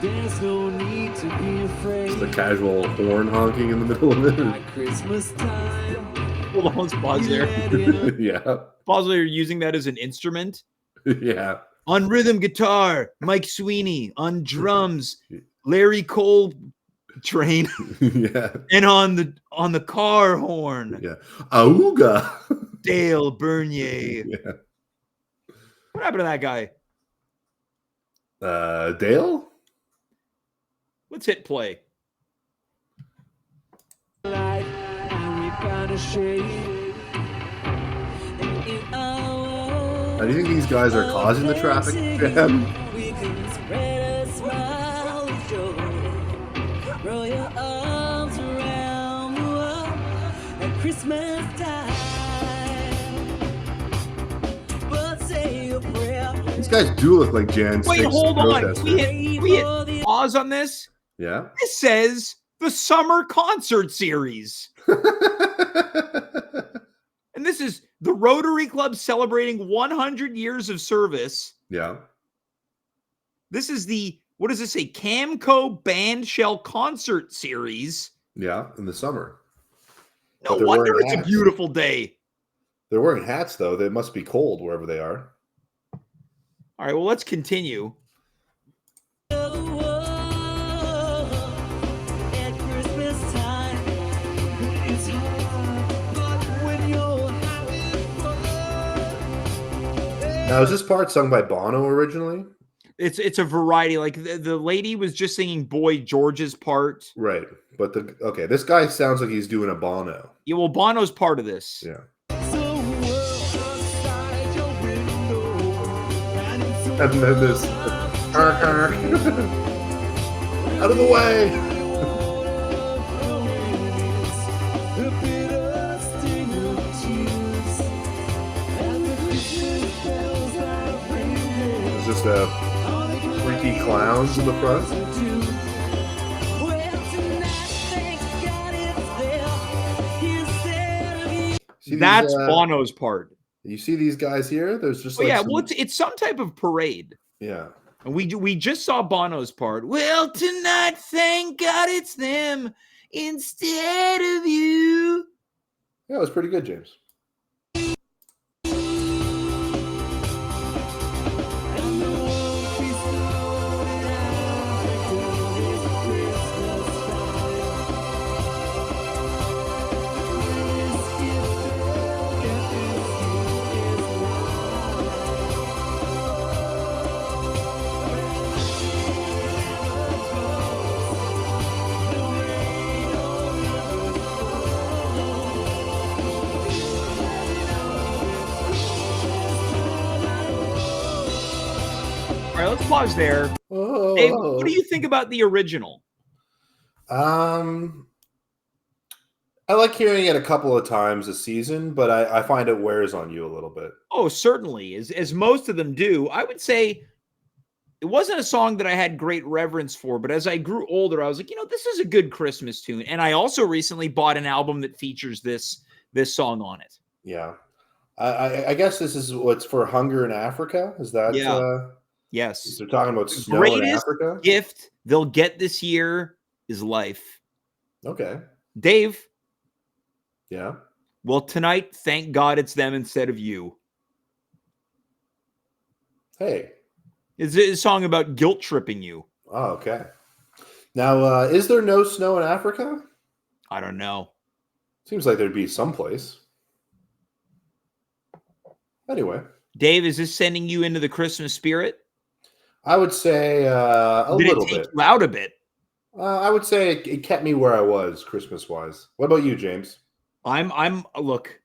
There's no need to be afraid. Just the casual horn honking in the middle of it. At Christmas time. Hold on, let's pause there. Yeah. Pause there. You're using that as an instrument. Yeah. On rhythm guitar, Mike Sweeney. On drums, Larry Coltrane. Yeah. And on the car horn, Yeah. Auga. Dale Bernier. Yeah. What happened to that guy? Dale? Let's hit play. Light, and we found a shade. How do you think these guys are causing the traffic jam? We can spread a smile of joy. Roll your arms around the world at Christmas time. But say a prayer. These guys do look like Jan 6 Wait, hold on. protesters. We hit pause on this. Yeah. It says the summer concert series. And this is the Rotary Club celebrating 100 years of service. Yeah. This is what does this say? Camco Bandshell Concert Series. Yeah. In the summer. No But they're wonder wearing it's a hats. beautiful day. They're wearing hats, though. They must be cold wherever they are. All right, well, let's continue. At Christmas time, it's hard, but when you're Now, is this part sung by Bono originally? It's a variety. Like the lady was just singing Boy George's part. Right. But this guy sounds like he's doing a Bono. Yeah, well, Bono's part of this. Yeah. outside your window, and it's And then this out of the way. a bitter sting of tears. And the Christmas bells are ringing. It's just a freaky clowns in the front. See That's these, Bono's part. you see these guys here? There's just Well, like yeah, some- well, it's some type of parade. yeah. And we just saw Bono's part. Well, tonight, thank God it's them instead of you. Yeah, it was pretty good, James. All right, let's pause there. Oh. Hey, what do you think about the original? I like hearing it a couple of times a season, but I find it wears on you a little bit. Oh, certainly, as most of them do. I would say it wasn't a song that I had great reverence for, but as I grew older, I was like, this is a good Christmas tune. And I also recently bought an album that features this song on it. Yeah. I guess this is what's for hunger in Africa. Is that Yes. they're talking about snow in Greatest Africa? gift they'll get this year is life. Okay. Dave, Yeah. Well, tonight, thank God it's them instead of you. Hey. It's a song about guilt tripping you. Oh, okay. Now, is there no snow in Africa? I don't know. Seems like there'd be someplace. Anyway. Dave, is this sending you into the Christmas spirit? I would say a Did little it take bit. you out a bit? I would say it kept me where I was Christmas-wise. What about you, James? Look,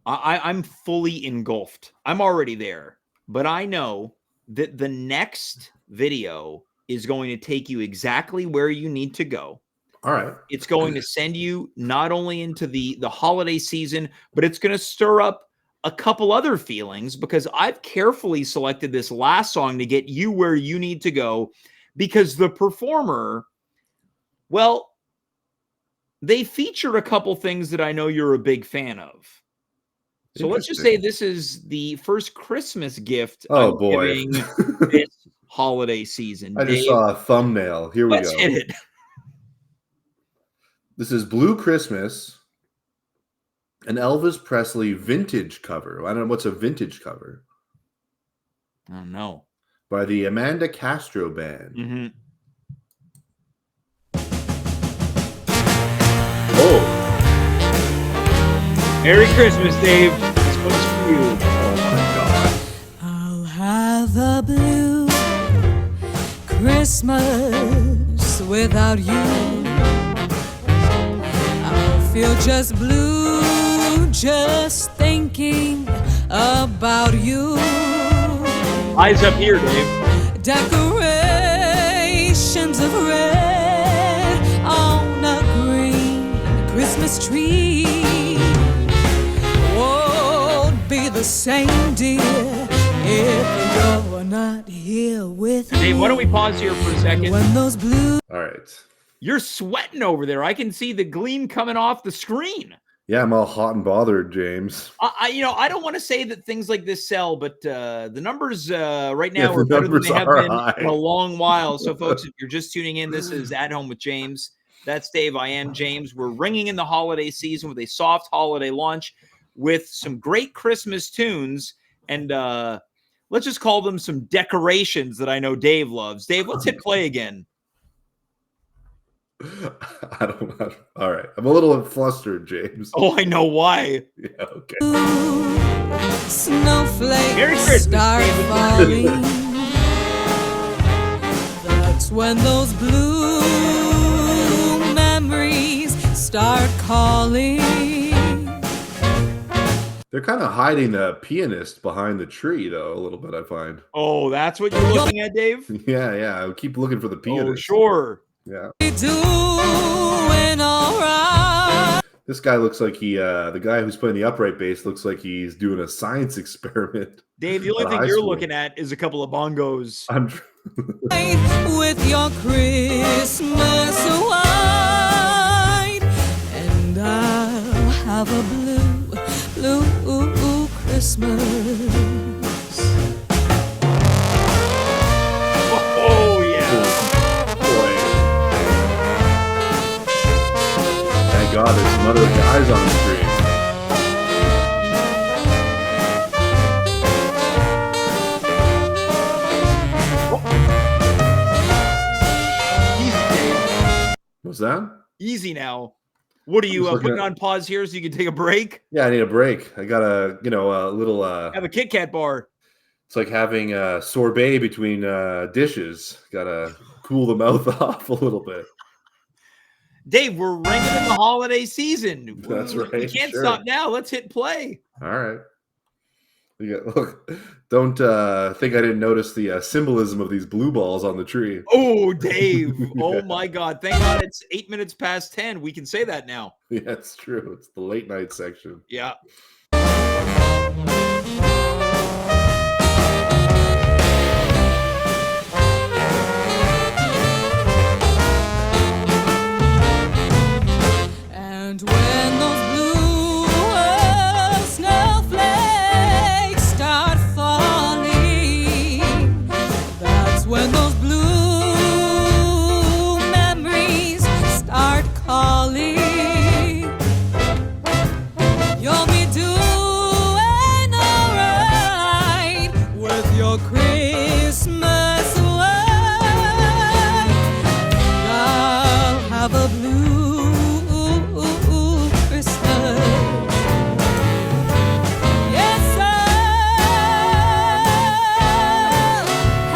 I'm fully engulfed. I'm already there. But I know that the next video is going to take you exactly where you need to go. All right. It's going to send you not only into the holiday season, but it's going to stir up a couple other feelings, because I've carefully selected this last song to get you where you need to go, because the performer, well, they feature a couple things that I know you're a big fan of. So let's just say this is the first Christmas gift I'm giving this holiday season. I just saw a thumbnail. Here we go. Let's hit it. This is Blue Christmas, an Elvis Presley vintage cover. I don't know what's a vintage cover. I don't know. By the Amanda Castro Band. Mm-hmm. Oh. Merry Christmas, Dave. This one's for you. Oh my God. I'll have a blue Christmas without you. I'll feel just blue just thinking about you. Eyes up here, Dave. Decorations of red on a green Christmas tree won't be the same, dear, if you're not here with me. Dave, why don't we pause here for a second? When those blue All right. You're sweating over there. I can see the gleam coming off the screen. Yeah, I'm all hot and bothered, James. I don't want to say that things like this sell, but the numbers right now Yeah, are the better than numbers they have are been high. in a long while. So, folks, if you're just tuning in, this is At Home with James. That's Dave. I am James. We're ringing in the holiday season with a soft holiday launch with some great Christmas tunes, and let's just call them some decorations that I know Dave loves. Dave, let's hit play again. I don't know. All right. I'm a little flustered, James. Oh, I know why. Yeah, okay. snowflakes Merry Christmas, start David. falling. That's when those blue memories start calling. They're kind of hiding the pianist behind the tree, though, a little bit, I find. Oh, that's what you're looking at, Dave? Yeah. I keep looking for the pianist. Oh, sure. Yeah. Doing all right. This guy looks like the guy who's playing the upright bass looks like he's doing a science experiment. Dave, the only At thing high you're school. looking at is a couple of bongos. With your Christmas white, and I'll have a blue Christmas. Oh, yeah. Boy. Thank God there's some other guys on the screen. Easy, Dave. What's that? Easy now. What are you Just looking putting at- on pause here so you can take a break? Yeah, I need a break. I got a little Have a Kit Kat bar. it's like having a sorbet between dishes. Gotta cool the mouth off a little bit. Dave, we're ringing in the holiday season. That's We right, can't sure. stop now. Let's hit play. All right. Look, don't think I didn't notice the symbolism of these blue balls on the tree. Oh, Dave. Oh, Yeah. my God. Thank God it's 8 minutes past 10. We can say that now. Yeah, it's true. It's the late night section. Yeah. And when those blue snowflakes start falling, that's when those blue memories start calling. for Christmas away. I'll have a blue Christmas. Yes, I'll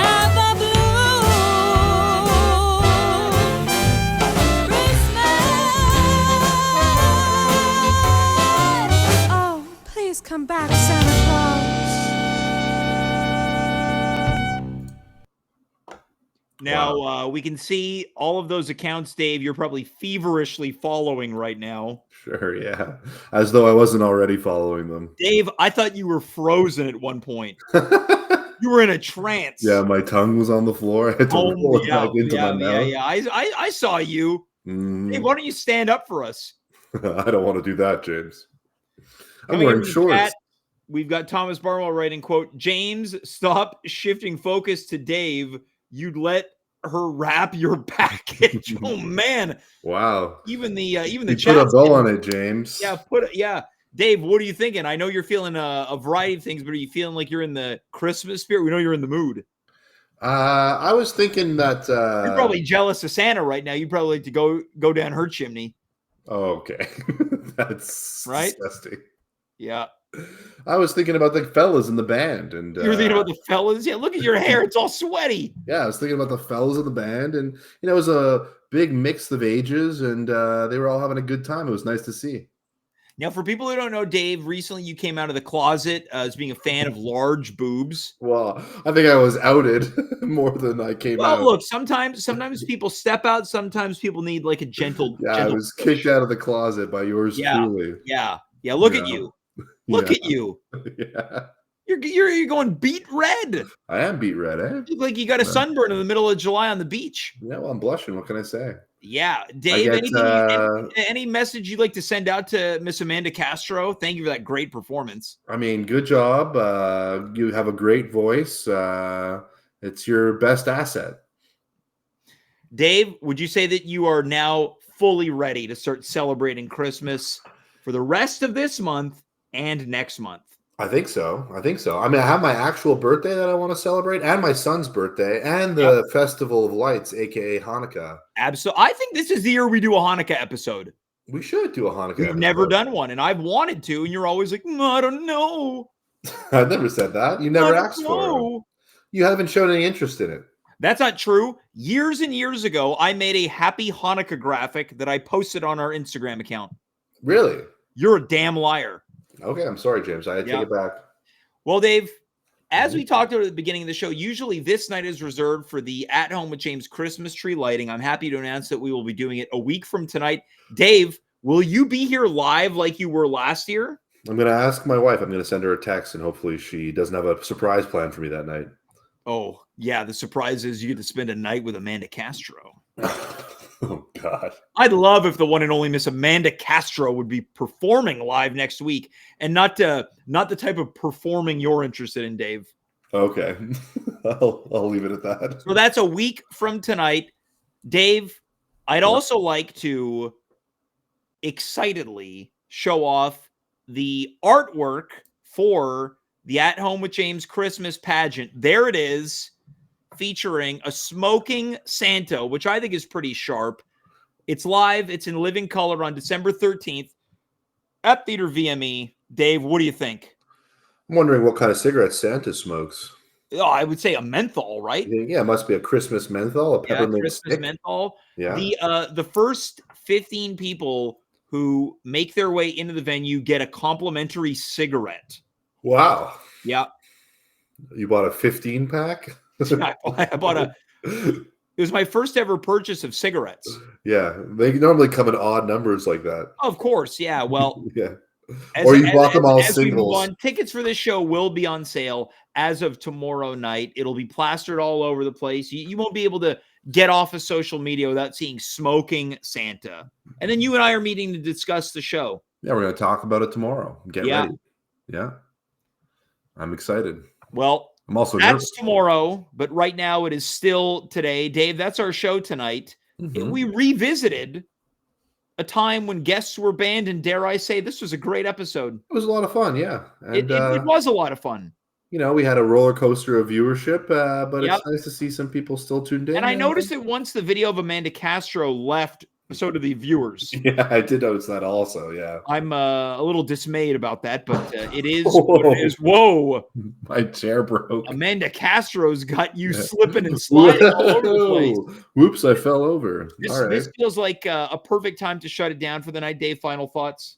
have a blue Christmas. Oh, please come back, Santa Claus. Now, we can see all of those accounts, Dave, you're probably feverishly following right now. Sure, yeah. As though I wasn't already following them. Dave, I thought you were frozen at one point. You were in a trance. Yeah, my tongue was on the floor. I had to roll it back into my mouth. Yeah. I saw you. Mm, Hey, why don't you stand up for us? I don't want to do that, James. I'm Coming wearing in from the shorts. chat, we've got Thomas Barnwell writing, quote, James, stop shifting focus to Dave. You'd let her wrap your package. Oh man. Wow. Even the You chat. put a bow on it, James. Yeah. Dave, what are you thinking? I know you're feeling a variety of things, but are you feeling like you're in the Christmas spirit? We know you're in the mood. I was thinking that You're probably jealous of Santa right now. You'd probably like to go down her chimney. Oh, okay. That's Right? disgusting. Yeah. I was thinking about the fellas in the band, and You were thinking about the fellas. Yeah, look at your hair. It's all sweaty. yeah, I was thinking about the fellas in the band, and it was a big mix of ages, and they were all having a good time. It was nice to see. Now, for people who don't know, Dave, recently you came out of the closet as being a fan of large boobs. Well, I think I was outed more than I came Well, out. look, sometimes people step out. Sometimes people need like a gentle. Yeah, I gentle was push. kicked out of the closet by yours truly. Yeah. Look at Yeah. you. Look at you. Yeah, You're going beet red. I am beat red, eh? You look like you got a sunburn in the middle of July on the beach. Yeah, well, I'm blushing. What can I say? Yeah, Dave. get, any message you'd like to send out to Miss Amanda Castro? Thank you for that great performance. I mean, good job. You have a great voice. It's your best asset. Dave, would you say that you are now fully ready to start celebrating Christmas for the rest of this month and next month? I think so. I mean, I have my actual birthday that I want to celebrate, and my son's birthday, and the Festival of Lights, aka Hanukkah. Absolutely. I think this is the year we do a Hanukkah episode. We should do a Hanukkah We've episode. never done one, and I've wanted to, and you're always like, I don't know. I've never said that. You never I don't asked for it. know. You haven't shown any interest in it. That's not true. Years and years ago, I made a happy Hanukkah graphic that I posted on our Instagram account. Really? You're a damn liar. Okay, I'm sorry, James. I take it back. Well, Dave, as we talked about at the beginning of the show, usually this night is reserved for the At Home with James Christmas tree lighting. I'm happy to announce that we will be doing it a week from tonight. Dave, will you be here live like you were last year? I'm going to ask my wife. I'm going to send her a text, and hopefully she doesn't have a surprise plan for me that night. Oh, yeah. The surprise is you get to spend a night with Amanda Castro. Oh, God. I'd love if the one and only Miss Amanda Castro would be performing live next week, and not the type of performing you're interested in, Dave. Okay. I'll leave it at that. So that's a week from tonight. Dave, I'd also like to excitedly show off the artwork for the At Home with James Christmas pageant. There it is, featuring a smoking Santa, which I think is pretty sharp. It's live. It's in living color on December 13th at Theater VME. Dave, what do you think? I'm wondering what kind of cigarette Santa smokes. Oh, I would say a menthol, right? Yeah, it must be a Christmas menthol, a peppermint Christmas stick. menthol. Yeah. The first 15 people who make their way into the venue get a complimentary cigarette. Wow. Yeah. You bought a 15-pack? I bought it was my first ever purchase of cigarettes. Yeah. They normally come in odd numbers like that. Of course. Yeah. Well, Yeah. Or you bought them all singles. Tickets for this show will be on sale as of tomorrow night. It'll be plastered all over the place. You won't be able to get off of social media without seeing smoking Santa. And then you and I are meeting to discuss the show. Yeah, we're going to talk about it tomorrow. Get ready. Yeah. I'm excited. Well, I'm also that's nervous. tomorrow, but right now it is still today. Dave, that's our show tonight. Mhm. We revisited a time when guests were banned, and dare I say, this was a great episode. It was a lot of fun, yeah. And It was a lot of fun. we had a roller coaster of viewership, but Yep. it's nice to see some people still tuned in. And I noticed that once the video of Amanda Castro left, so did the viewers. Yeah, I did notice that also. Yeah, I'm a little dismayed about that, but it is what it is. Whoa, my chair broke. Amanda Castro's got you slipping and sliding all over the place. Whoops, I fell over. All right. This feels like a perfect time to shut it down for the night. Dave, final thoughts?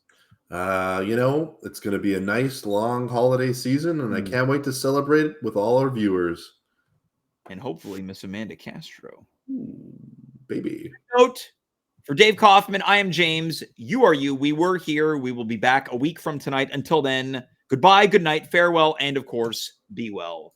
It's going to be a nice long holiday season, and I can't wait to celebrate it with all our viewers. And hopefully Miss Amanda Castro. Ooh, baby. Note for Dave Kaufman, I am James. You are you. We were here. We will be back a week from tonight. Until then, goodbye, good night, farewell, and of course, be well.